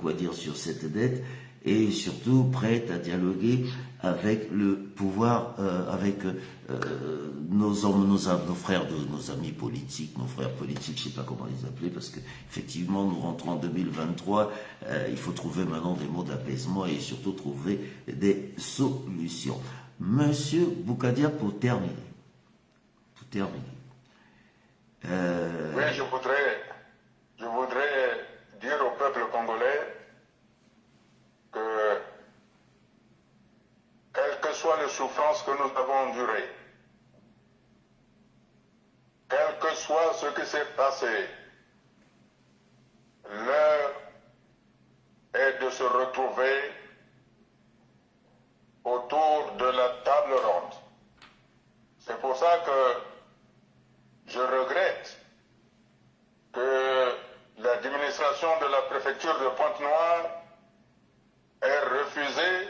quoi dire sur cette dette, et surtout prête à dialoguer avec le pouvoir, avec nos frères, nos amis politiques, nos frères politiques, je ne sais pas comment les appeler, parce qu'effectivement, nous rentrons en 2023, il faut trouver maintenant des mots d'apaisement et surtout trouver des solutions. Monsieur Boukadiam, pour terminer, oui, je voudrais dire au peuple congolais que, quelles que soient les souffrances que nous avons endurées, quel que soit ce qui s'est passé, l'heure est de se retrouver autour de la table ronde. C'est pour ça que je regrette que l'administration de la préfecture de Pointe-Noire ait refusé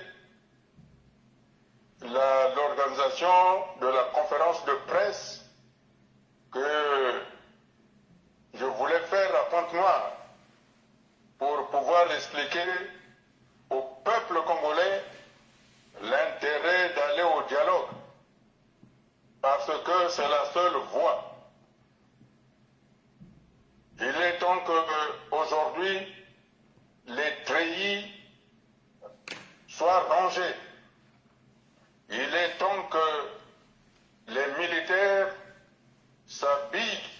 l'organisation de la conférence de presse que je voulais faire à Pointe-Noire pour pouvoir expliquer au peuple congolais l'intérêt d'aller au dialogue, parce que c'est la seule voie. Il est temps qu'aujourd'hui, les treillis soient rangés. Il est temps que les militaires s'habillent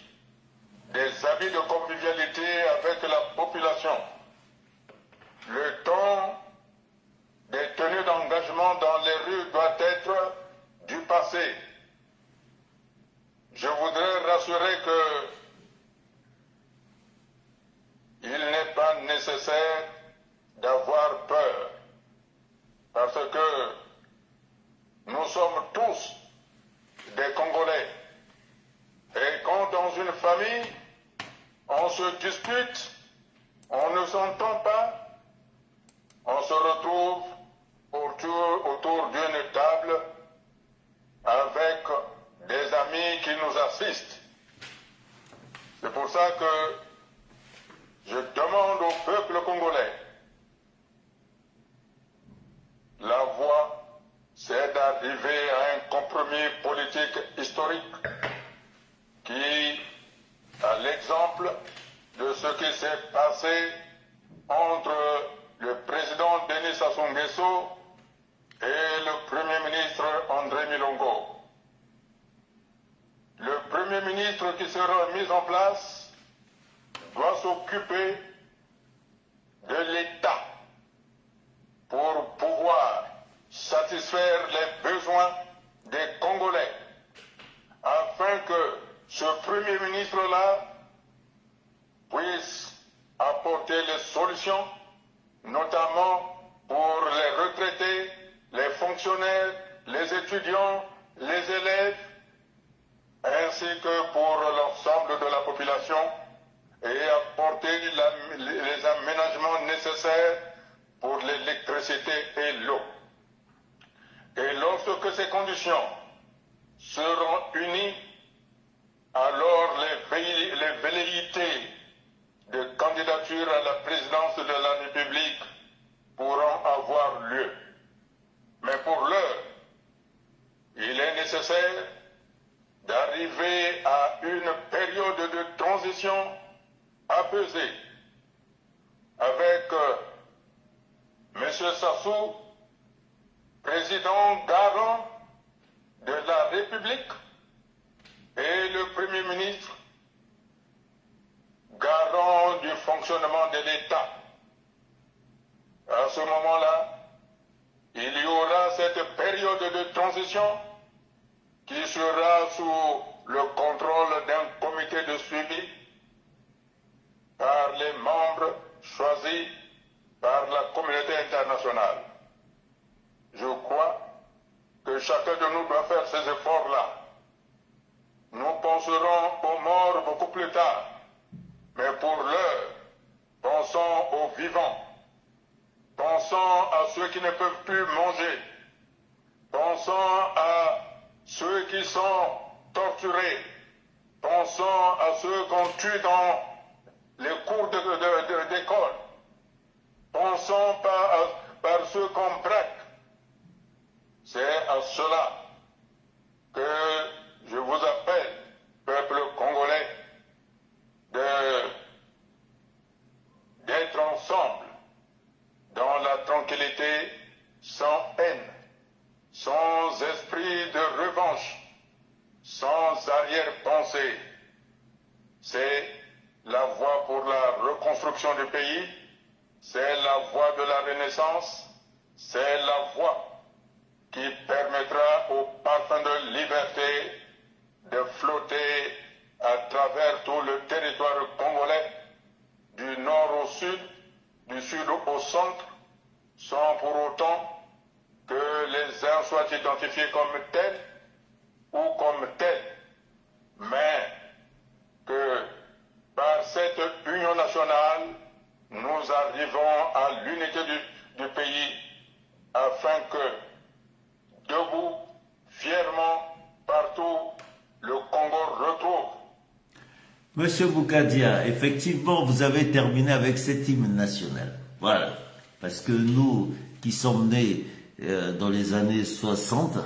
des habits de convivialité avec la population. Le temps des tenues d'engagement dans les rues doit être du passé. Je voudrais rassurer que il n'est pas nécessaire d'avoir peur, parce que nous sommes tous des Congolais. Et quand dans une famille, on se dispute, on ne s'entend pas, on se retrouve autour d'une table avec des amis qui nous assistent. C'est pour ça que je demande au peuple congolais, la voie, c'est d'arriver à un compromis politique historique qui, à l'exemple ce qui s'est passé entre le président Denis Sassou Nguesso et le Premier ministre André Milongo. Le Premier ministre qui sera mis en place doit s'occuper de l'État pour pouvoir satisfaire les besoins des Congolais, afin que ce Premier ministre-là puisse apporter les solutions, notamment pour les retraités, les fonctionnaires, les étudiants, les élèves, ainsi que pour l'ensemble de la population, et apporter les aménagements nécessaires pour l'électricité et l'eau. Et lorsque ces conditions seront unies, alors les velléités de candidature à la présidence de la République pourront avoir lieu. Mais pour l'heure, il est nécessaire d'arriver à une période de transition apaisée avec M. Sassou, président garant de la République, et le Premier ministre, garant du fonctionnement de l'État. À ce moment-là, il y aura cette période de transition qui sera sous le contrôle d'un comité de suivi par les membres choisis par la communauté internationale. Je crois que chacun de nous doit faire ces efforts-là. Nous penserons aux morts beaucoup plus tard, mais pour l'heure, pensons aux vivants, pensons à ceux qui ne peuvent plus manger, pensons à ceux qui sont torturés, pensons à ceux qu'on tue dans les cours d'école, pensons par ceux qu'on braque. C'est à cela que je vous appelle, peuple congolais, d'être ensemble dans la tranquillité, sans haine, sans esprit de revanche, sans arrière-pensée. C'est la voie pour la reconstruction du pays, c'est la voie de la renaissance, c'est la voie qui permettra au parfum de liberté de flotter à travers tout le territoire congolais, du nord au sud, du sud au centre, sans pour autant que les uns soient identifiés comme tels ou comme tels, mais que par cette union nationale, nous arrivons à l'unité du pays, afin que, debout, fièrement, partout, le Congo retrouve. Monsieur Bougadia, effectivement, vous avez terminé avec cet hymne national. Voilà. Parce que nous, qui sommes nés dans les années 60,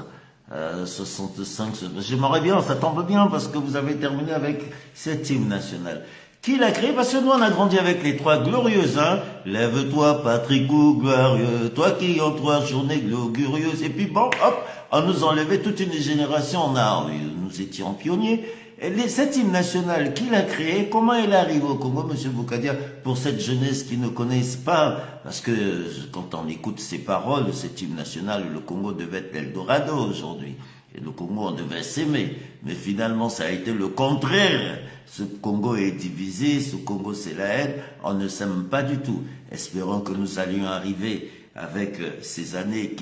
65, j'aimerais bien, ça tombe bien, parce que vous avez terminé avec cet hymne national. Qui l'a créé? Parce que nous, on a grandi avec les trois glorieuses, hein. Lève-toi, Patricou, glorieux, toi qui en trois journées glorieuses. Et puis bon, hop, on nous enlevait toute une génération. Nous étions pionniers. Et cet hymne national, qui l'a créé? Comment il arrive au Congo, monsieur Bougadia, pour cette jeunesse qui ne connaisse pas? Parce que quand on écoute ces paroles, cet hymne national, le Congo devait être l'Eldorado aujourd'hui. Et le Congo, on devait s'aimer. Mais finalement, ça a été le contraire. Ce Congo est divisé, ce Congo c'est la haine, on ne s'aime pas du tout. Espérons que nous allions arriver avec ces années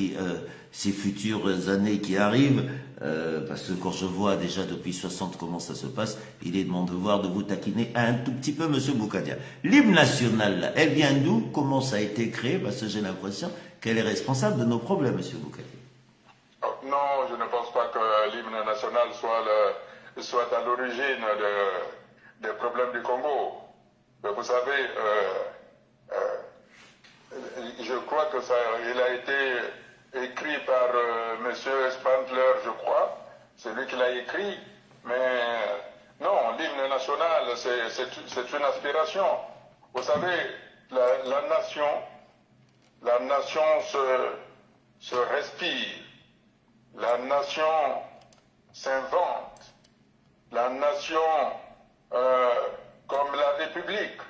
ces futures années qui arrivent, parce que quand je vois déjà depuis 60 comment ça se passe, il est de mon devoir de vous taquiner un tout petit peu, monsieur Bougadia. L'hymne national, elle vient d'où? Comment ça a été créé? Parce que j'ai l'impression qu'elle est responsable de nos problèmes, monsieur Bougadia. Non, je ne pense pas que l'hymne national soit à l'origine des problèmes du Congo. Mais vous savez, je crois que il a été écrit par M. Spandler, je crois. C'est lui qui l'a écrit. Mais non, l'hymne national, c'est une aspiration. Vous savez, la nation se respire, la nation s'invente, la nation comme la République.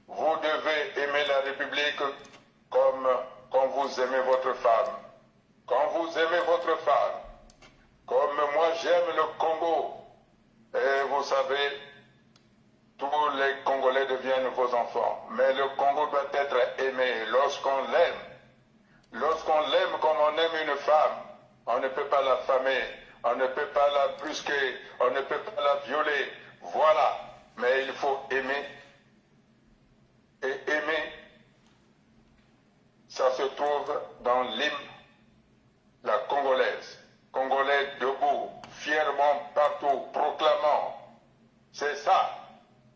Vous devez aimer la République comme quand vous aimez votre femme. Quand vous aimez votre femme, comme moi j'aime le Congo, et vous savez, tous les Congolais deviennent vos enfants. Mais le Congo doit être aimé lorsqu'on l'aime. Lorsqu'on l'aime comme on aime une femme, on ne peut pas l'affamer, on ne peut pas la brusquer, on ne peut pas la violer. Voilà. Mais il faut aimer. Et aimer, ça se trouve dans l'hymne, la congolaise. Congolais debout, fièrement partout, proclamant. C'est ça.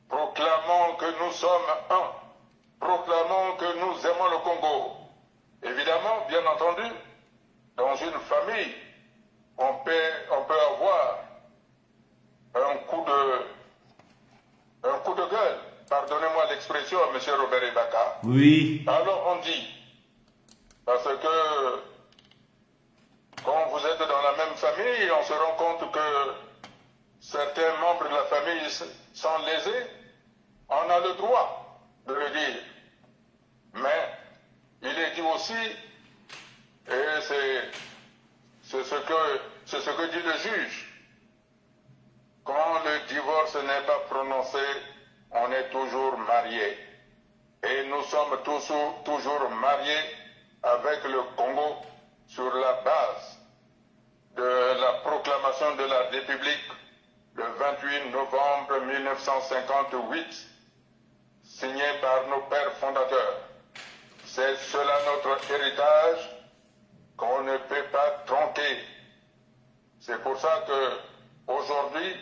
Proclamons que nous sommes un. Proclamons que nous aimons le Congo. Évidemment, bien entendu, dans une famille, on peut avoir un coup de gueule. Pardonnez-moi l'expression, M. Robert Ibaka. Oui. Alors on dit, parce que quand vous êtes dans la même famille, on se rend compte que certains membres de la famille sont lésés, on a le droit de le dire. Mais il est dit aussi, et c'est ce que dit le juge, quand le divorce n'est pas prononcé, on est toujours marié. Et nous sommes toujours mariés avec le Congo sur la base de la proclamation de la République le 28 novembre 1958, signée par nos pères fondateurs. C'est cela notre héritage qu'on ne peut pas tronquer. C'est pour ça que aujourd'hui,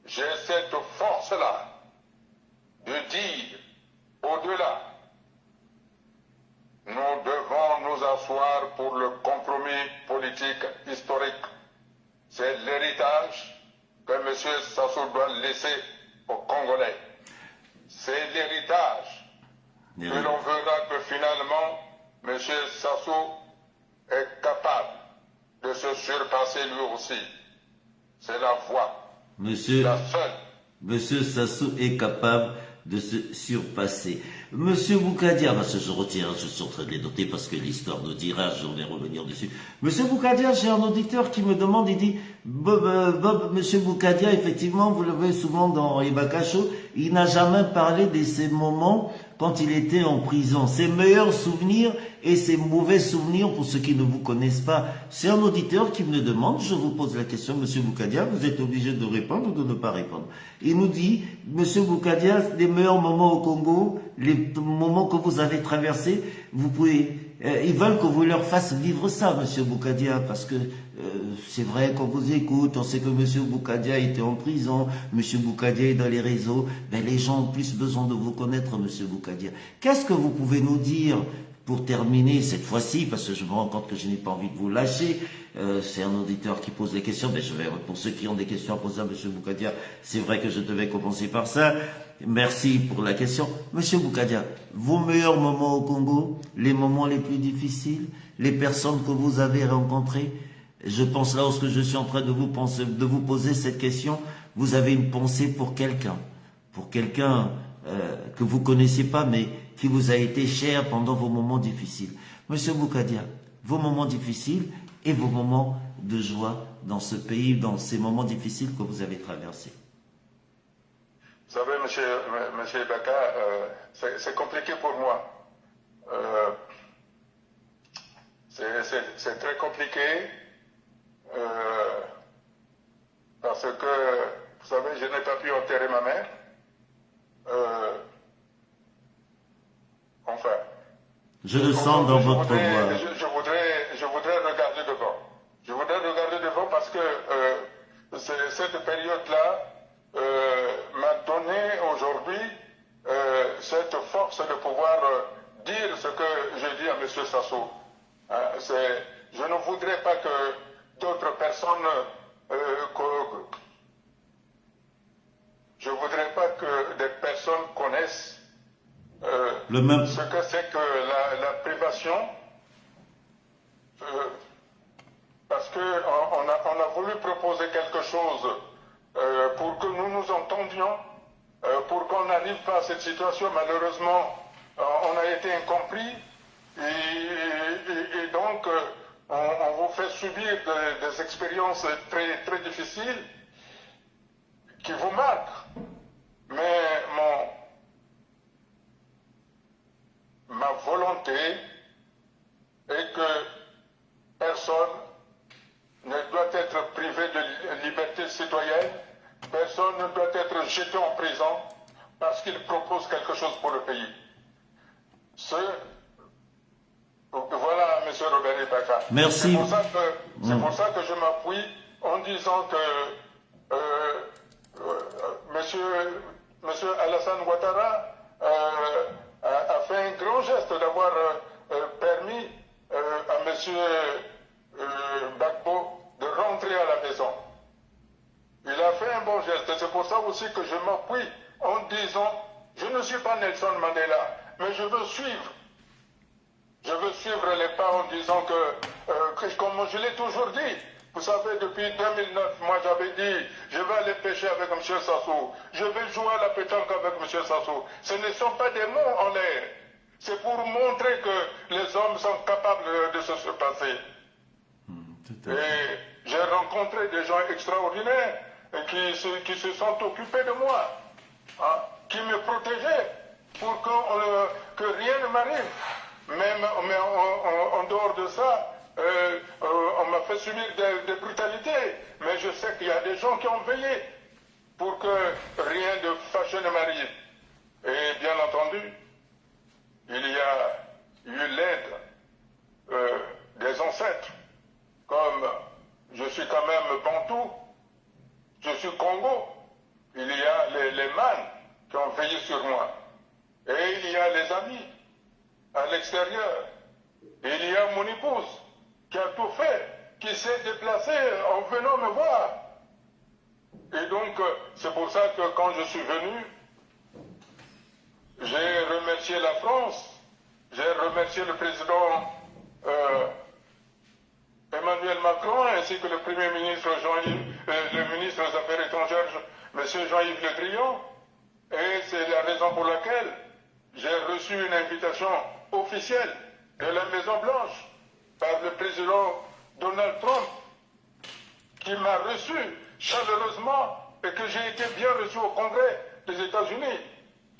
j'ai cette force-là de dire au-delà. Nous devons nous asseoir pour le compromis politique historique. C'est l'héritage que M. Sassou doit laisser aux Congolais. C'est l'héritage que l'on verra que finalement M. Sassou est capable de se surpasser lui aussi. C'est la voie. La seule. Monsieur Sassou est capable de se surpasser. Monsieur Boukadia, parce que je suis en train de les noter parce que l'histoire nous dira, je vais revenir dessus. Monsieur Boukadia, j'ai un auditeur qui me demande, il dit, Monsieur Boukadia, effectivement, vous le voyez souvent dans Ibaka Show, il n'a jamais parlé de ces moments quand il était en prison. Ses meilleurs souvenirs et ses mauvais souvenirs pour ceux qui ne vous connaissent pas. C'est un auditeur qui me demande, je vous pose la question, Monsieur Boukadia, vous êtes obligé de répondre ou de ne pas répondre. Il nous dit, Monsieur Boukadia, les meilleurs moments au Congo, les moments que vous avez traversés, vous pouvez, ils veulent que vous leur fassiez vivre ça, Monsieur Boukadia, parce que c'est vrai qu'on vous écoute, on sait que Monsieur Boukadia était en prison, Monsieur Boukadia est dans les réseaux, mais les gens ont plus besoin de vous connaître, Monsieur Boukadia. Qu'est-ce que vous pouvez nous dire pour terminer cette fois-ci, parce que je me rends compte que je n'ai pas envie de vous lâcher, c'est un auditeur qui pose des questions, mais pour ceux qui ont des questions à poser à M. Boukadia, c'est vrai que je devais commencer par ça. Merci pour la question. Monsieur Boukadia, vos meilleurs moments au Congo, les moments les plus difficiles, les personnes que vous avez rencontrées, je pense là, lorsque je suis en train de vous poser cette question, vous avez une pensée pour quelqu'un que vous connaissez pas, mais qui vous a été cher pendant vos moments difficiles. Monsieur Boukadia, vos moments difficiles et vos moments de joie dans ce pays, dans ces moments difficiles que vous avez traversés. Vous savez, monsieur Ibaka, c'est compliqué pour moi. C'est très compliqué parce que, vous savez, je n'ai pas pu enterrer ma mère. Enfin. Je le sens dans votre voix. Je voudrais regarder devant. Je voudrais regarder devant parce que cette période-là m'a donné aujourd'hui cette force de pouvoir dire ce que je dis à M. Sassou. Je ne voudrais pas que d'autres personnes ce que c'est que la privation, parce qu'on a voulu proposer quelque chose pour que nous nous entendions, pour qu'on n'arrive pas à cette situation. Malheureusement, on a été incompris et donc on vous fait subir des expériences très, très difficiles qui vous marquent. Mais ma volonté est que personne ne doit être privé de liberté citoyenne, personne ne doit être jeté en prison parce qu'il propose quelque chose pour le pays. Voilà, M. Robert Ibaka. Merci. C'est pour ça que je m'appuie en disant que M. Alassane Ouattara a fait un grand geste d'avoir permis à M. Gbagbo de rentrer à la maison. Il a fait un bon geste. C'est pour ça aussi que je m'appuie en disant, je ne suis pas Nelson Mandela, mais je veux suivre. Je veux suivre les pas en disant que comme je l'ai toujours dit, vous savez, depuis 2009, moi j'avais dit, je vais aller pêcher avec M. Sassou, je vais jouer à la pétanque avec M. Sassou. Ce ne sont pas des mots en l'air. C'est pour montrer que les hommes sont capables de se surpasser. Et j'ai rencontré des gens extraordinaires qui se sont occupés de moi, hein, qui me protégeaient pour que rien ne m'arrive. Mais en dehors de ça, on m'a fait subir des brutalités. Mais je sais qu'il y a des gens qui ont veillé pour que rien de fâcheux ne m'arrive. Et bien entendu, il y a eu l'aide des ancêtres. Comme je suis quand même Bantou, je suis Congo, il y a les mânes qui ont veillé sur moi. Et il y a les amis à l'extérieur. Il y a mon épouse qui a tout fait, qui s'est déplacée en venant me voir. Et donc, c'est pour ça que quand je suis venu, j'ai remercié la France, j'ai remercié le président Emmanuel Macron ainsi que le Premier ministre le ministre des Affaires étrangères, M. Jean-Yves Le Drian. Et c'est la raison pour laquelle j'ai reçu une invitation officielle de la Maison-Blanche par le président Donald Trump, qui m'a reçu chaleureusement et que j'ai été bien reçu au Congrès des États-Unis,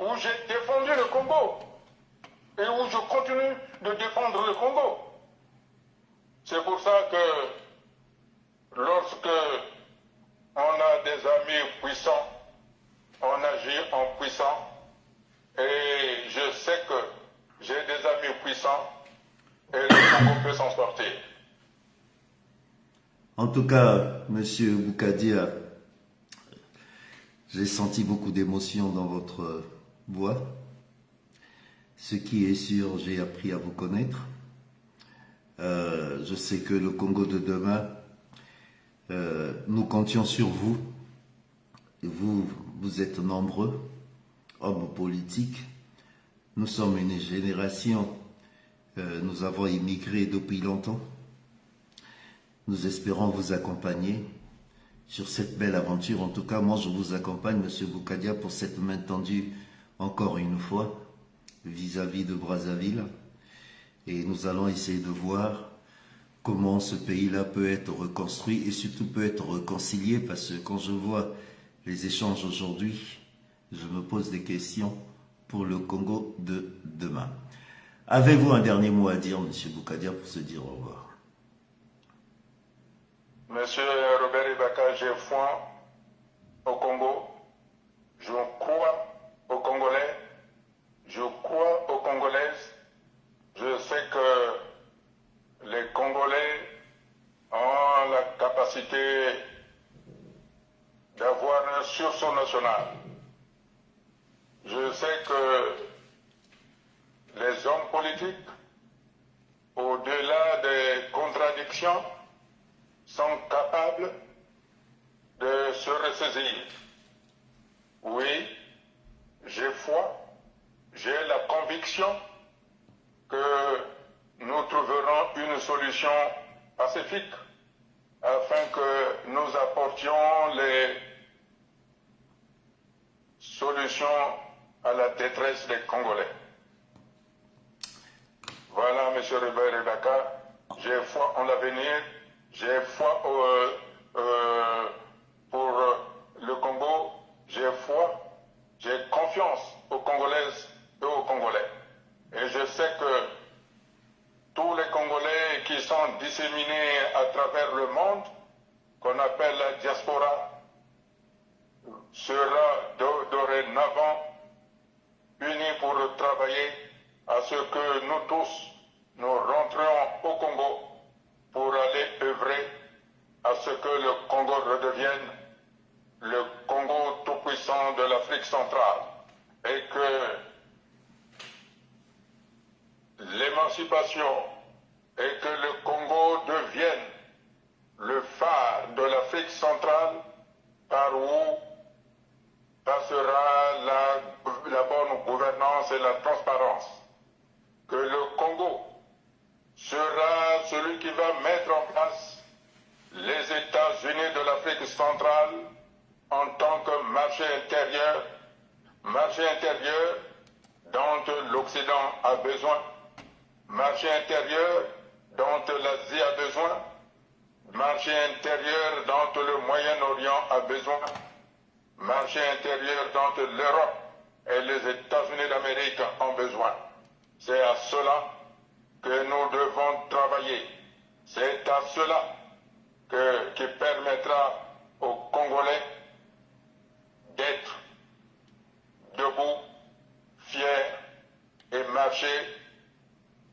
où j'ai défendu le Congo et où je continue de défendre le Congo. C'est pour ça que lorsque on a des amis puissants, on agit en puissant. Et je sais que j'ai des amis puissants et le Congo peut s'en sortir. En tout cas, Monsieur Boukadia, j'ai senti beaucoup d'émotion dans votre voix. Ce qui est sûr, j'ai appris à vous connaître. Je sais que le Congo de demain, nous comptions sur vous. Vous êtes nombreux, hommes politiques. Nous sommes une génération, nous avons immigré depuis longtemps. Nous espérons vous accompagner sur cette belle aventure. En tout cas, moi je vous accompagne, Monsieur Boukadia, pour cette main tendue encore une fois vis-à-vis de Brazzaville. Et nous allons essayer de voir comment ce pays-là peut être reconstruit et surtout peut être réconcilié, parce que quand je vois les échanges aujourd'hui, je me pose des questions pour le Congo de demain. Avez-vous un dernier mot à dire, M. Boukadia, pour se dire au revoir? Monsieur Robert Ibaka, j'ai foi au Congo, je crois aux Congolais, je crois aux Congolaises. Je sais que les Congolais ont la capacité d'avoir un sursaut national. Je sais que les hommes politiques, au-delà des contradictions, sont capables de se ressaisir. Oui, j'ai foi j'ai la conviction que nous trouverons une solution pacifique afin que nous apportions les solutions à la détresse des Congolais. Voilà, M. Rebecca, j'ai foi en l'avenir, j'ai foi pour le Congo, j'ai foi, j'ai confiance aux Congolaises et aux Congolais. Et je sais que tous les Congolais qui sont disséminés à travers le monde, qu'on appelle la diaspora, sera dorénavant unis pour travailler à ce que nous tous, nous rentrions au Congo pour aller œuvrer à ce que le Congo redevienne le Congo tout-puissant de l'Afrique centrale et que l'émancipation et que le Congo devienne le phare de l'Afrique centrale par où passera la bonne gouvernance et la transparence. Que le Congo sera celui qui va mettre en place les États-Unis de l'Afrique centrale en tant que marché intérieur dont l'Occident a besoin, marché intérieur dont l'Asie a besoin, marché intérieur dont le Moyen-Orient a besoin, marché intérieur dont l'Europe et les États-Unis d'Amérique ont besoin. C'est à cela que nous devons travailler. C'est à cela qui permettra aux Congolais d'être debout, fiers et marcher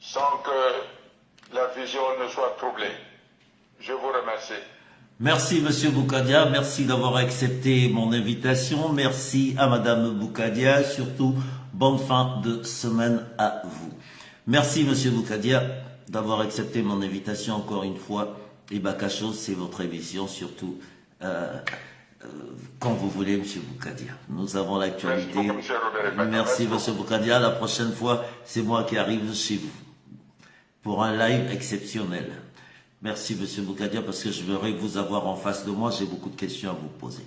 sans que la vision ne soit troublée. Je vous remercie. Merci Monsieur Boukadia, merci d'avoir accepté mon invitation, merci à Madame Boukadia, surtout bonne fin de semaine à vous. Merci Monsieur Boukadia d'avoir accepté mon invitation encore une fois, et Bakacho, c'est votre émission, surtout quand vous voulez Monsieur Boukadia. Nous avons l'actualité. Merci Monsieur Boukadia, la prochaine fois c'est moi qui arrive chez vous pour un live exceptionnel. Merci Monsieur Boukadia parce que je voudrais vous avoir en face de moi, j'ai beaucoup de questions à vous poser.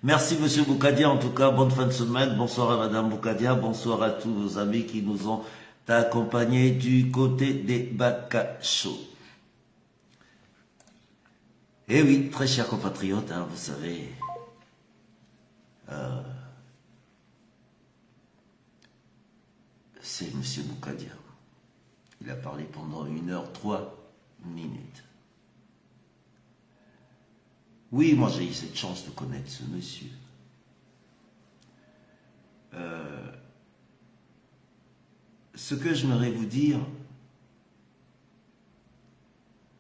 Merci Monsieur Boukadia, en tout cas, bonne fin de semaine, bonsoir à Madame Boukadia, bonsoir à tous nos amis qui nous ont accompagnés du côté des Bakacho. Eh oui, très chers compatriotes, hein, vous savez, c'est Monsieur Boukadia. Il a parlé pendant 1h03 minutes. Oui, moi j'ai eu cette chance de connaître ce monsieur. Ce que j'aimerais vous dire,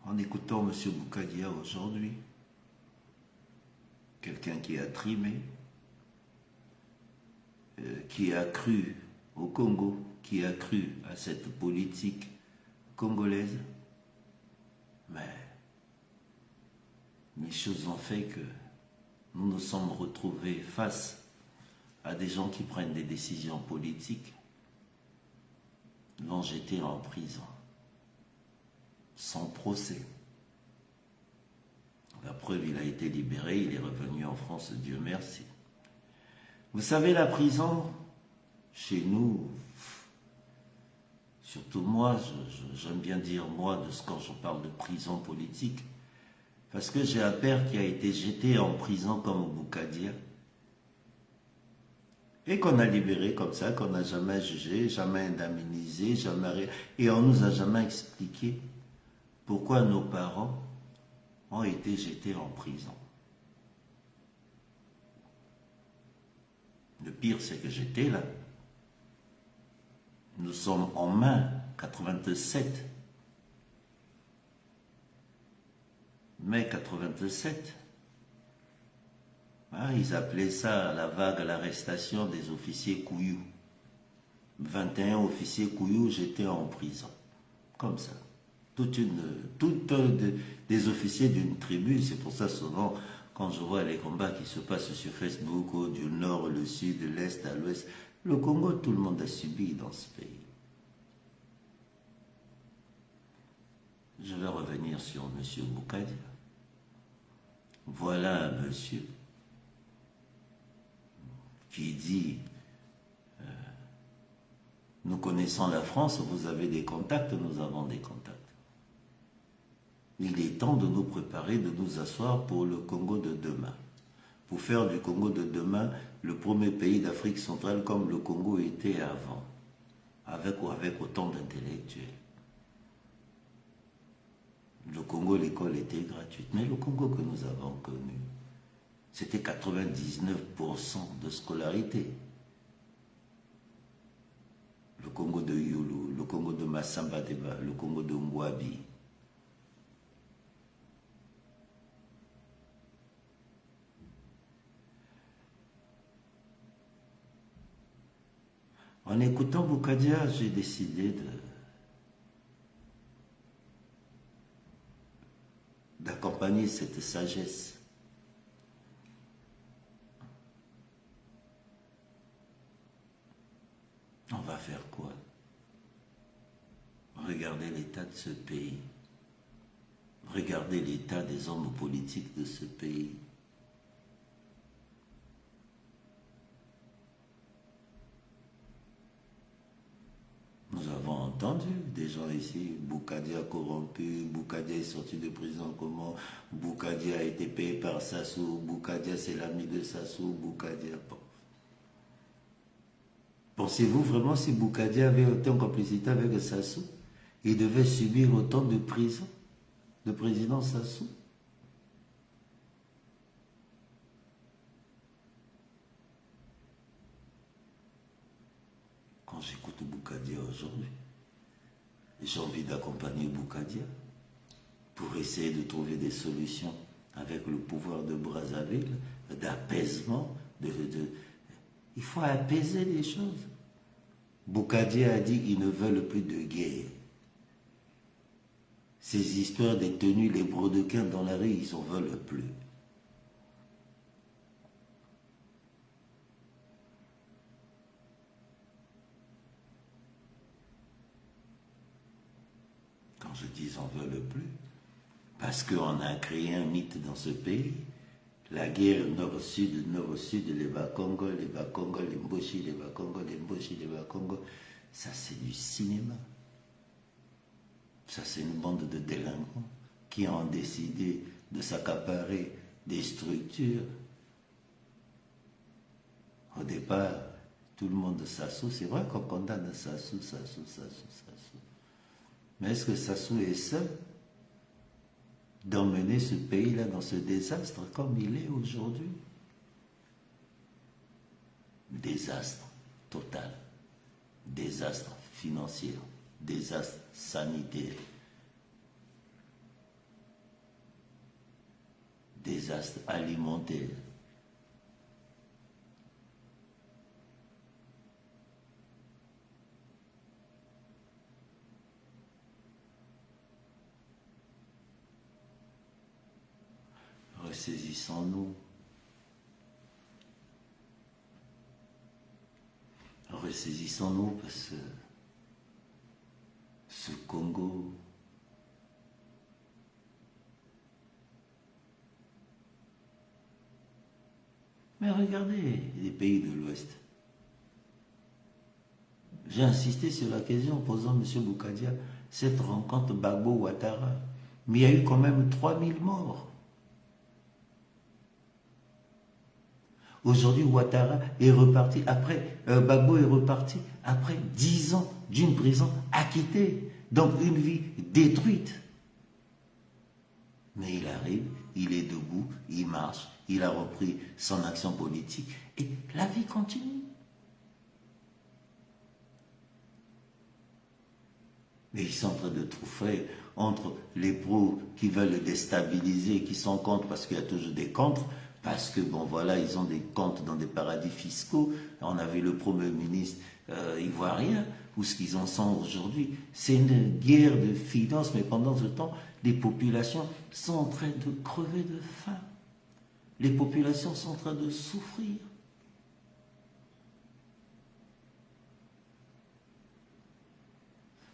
en écoutant M. Boukadia aujourd'hui, quelqu'un qui a trimé, qui a cru au Congo, qui a cru à cette politique congolaise, mais les choses ont fait que nous nous sommes retrouvés face à des gens qui prennent des décisions politiques, l'ont jeté en prison, sans procès. La preuve, il a été libéré, il est revenu en France, Dieu merci. Vous savez, la prison, chez nous, surtout moi, j'aime bien dire moi, quand je parle de prison politique, parce que j'ai un père qui a été jeté en prison comme Boukadia, et qu'on a libéré comme ça, qu'on n'a jamais jugé, jamais indemnisé, jamais rien, et on nous a jamais expliqué pourquoi nos parents ont été jetés en prison. Le pire, c'est que j'étais là. Nous sommes en mai 87. Mai 87. Ah, ils appelaient ça la vague à l'arrestation des officiers Kouyou. 21 officiers Kouyou, j'étais en prison. Comme ça. Des officiers d'une tribu. C'est pour ça souvent, quand je vois les combats qui se passent sur Facebook, du nord, le sud, de l'est à l'ouest, Le Congo, tout le monde a subi dans ce pays. Je vais revenir sur M. Boukadia. Voilà un monsieur qui dit nous connaissons la France, vous avez des contacts, nous avons des contacts. Il est temps de nous préparer, de nous asseoir pour le Congo de demain. Pour faire du Congo de demain le premier pays d'Afrique centrale comme le Congo était avant, avec autant d'intellectuels. Le Congo, l'école était gratuite, mais le Congo que nous avons connu, c'était 99% de scolarité. Le Congo de Yulu, le Congo de Massamba Deba, le Congo de Ngwabi. En écoutant Boukadia, j'ai décidé d'accompagner cette sagesse. On va faire quoi? Regardez l'état de ce pays. Regardez l'état des hommes politiques de ce pays. Nous avons entendu des gens ici, Boukadia corrompu, Boukadia est sorti de prison comment, Boukadia a été payé par Sassou, Boukadia c'est l'ami de Sassou, Boukadia... Bon. Pensez-vous vraiment si Boukadia avait été en complicité avec Sassou, il devait subir autant de prison, de président Sassou? Quand j'écoute Boukadia aujourd'hui, j'ai envie d'accompagner Boukadia pour essayer de trouver des solutions avec le pouvoir de Brazzaville, d'apaisement, il faut apaiser les choses. Boukadia a dit qu'ils ne veulent plus de guerre. Ces histoires des tenues, les brodequins dans la rue, ils n'en veulent plus. Quand je dis ils n'en veulent plus, parce qu'on a créé un mythe dans ce pays. La guerre nord-sud, les Bakongo, les Mboshi, les Bakongo, les Mboshi, les Bakongo, ça c'est du cinéma. Ça c'est une bande de délinquants qui ont décidé de s'accaparer des structures. Au départ, tout le monde Sassou, c'est vrai qu'on condamne Sassou. Mais est-ce que Sassou est seul d'emmener ce pays-là dans ce désastre comme il est aujourd'hui? Désastre total, désastre financier, désastre sanitaire, désastre alimentaire. Ressaisissons-nous. Ressaisissons-nous parce que ce Congo, mais regardez les pays de l'Ouest. J'ai insisté sur la question en posant M. Boukadia cette rencontre Gbagbo-Ouattara, mais il y a eu quand même 3000 morts. Aujourd'hui, Ouattara est reparti après, Gbagbo est reparti après 10 ans d'une prison acquittée, donc une vie détruite. Mais il arrive, il est debout, il marche, il a repris son action politique et la vie continue. Mais ils sont en train de trouver entre les pros qui veulent le déstabiliser, qui sont contre, parce qu'il y a toujours des contre, parce que, bon, voilà, ils ont des comptes dans des paradis fiscaux. On avait le Premier ministre ivoirien, où ce qu'ils en sont aujourd'hui. C'est une guerre de finances, mais pendant ce temps, les populations sont en train de crever de faim. Les populations sont en train de souffrir.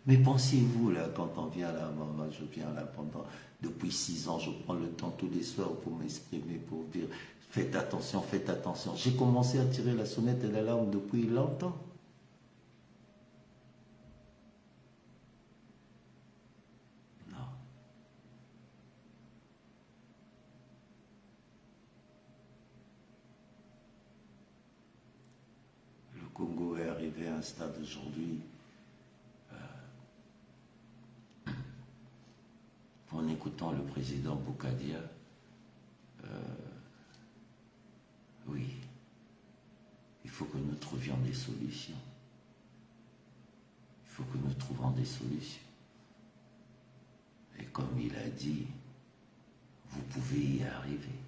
Mais pensez-vous, là, quand on vient là, moi, je viens là depuis 6 ans, je prends le temps tous les soirs pour m'exprimer, pour dire, faites attention, faites attention. J'ai commencé à tirer la sonnette et l'alarme depuis longtemps. Non. Le Congo est arrivé à un stade aujourd'hui. En écoutant le président Boukadia, oui, il faut que nous trouvions des solutions. Il faut que nous trouvions des solutions. Et comme il a dit, vous pouvez y arriver.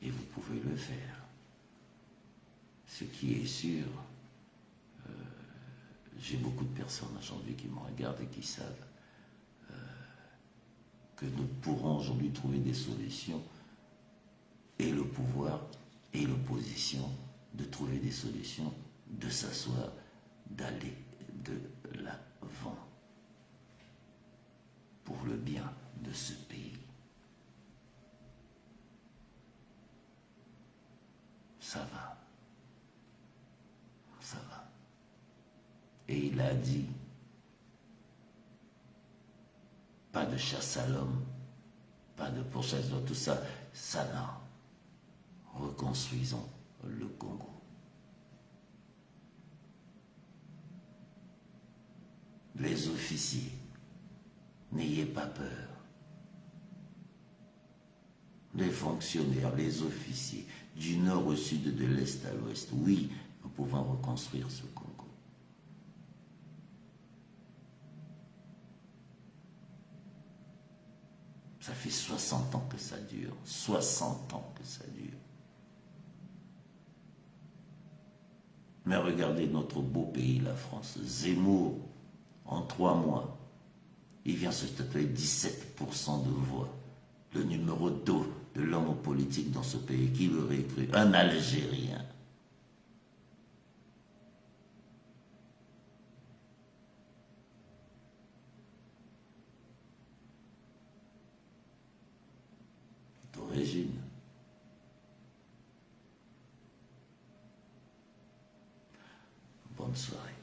Et vous pouvez le faire. Ce qui est sûr, j'ai beaucoup de personnes aujourd'hui qui me regardent et qui savent que nous pourrons aujourd'hui trouver des solutions, et le pouvoir et l'opposition, de trouver des solutions, de s'asseoir, d'aller de l'avant pour le bien de ce pays. Ça va. Ça va. Et il a dit, pas de chasse à l'homme, pas de pourchasse, tout ça, ça non. Reconstruisons le Congo. Les officiers, n'ayez pas peur. Les fonctionnaires, les officiers, du nord au sud, de l'est à l'ouest, oui, nous pouvons reconstruire ce Congo. Ça fait 60 ans que ça dure. 60 ans que ça dure. Mais regardez notre beau pays, la France. Zemmour, en 3 mois, il vient se taper 17% de voix. Le numéro 2 de l'homme politique dans ce pays. Qui l'aurait cru? Un Algérien. D'origine. Bonne soirée.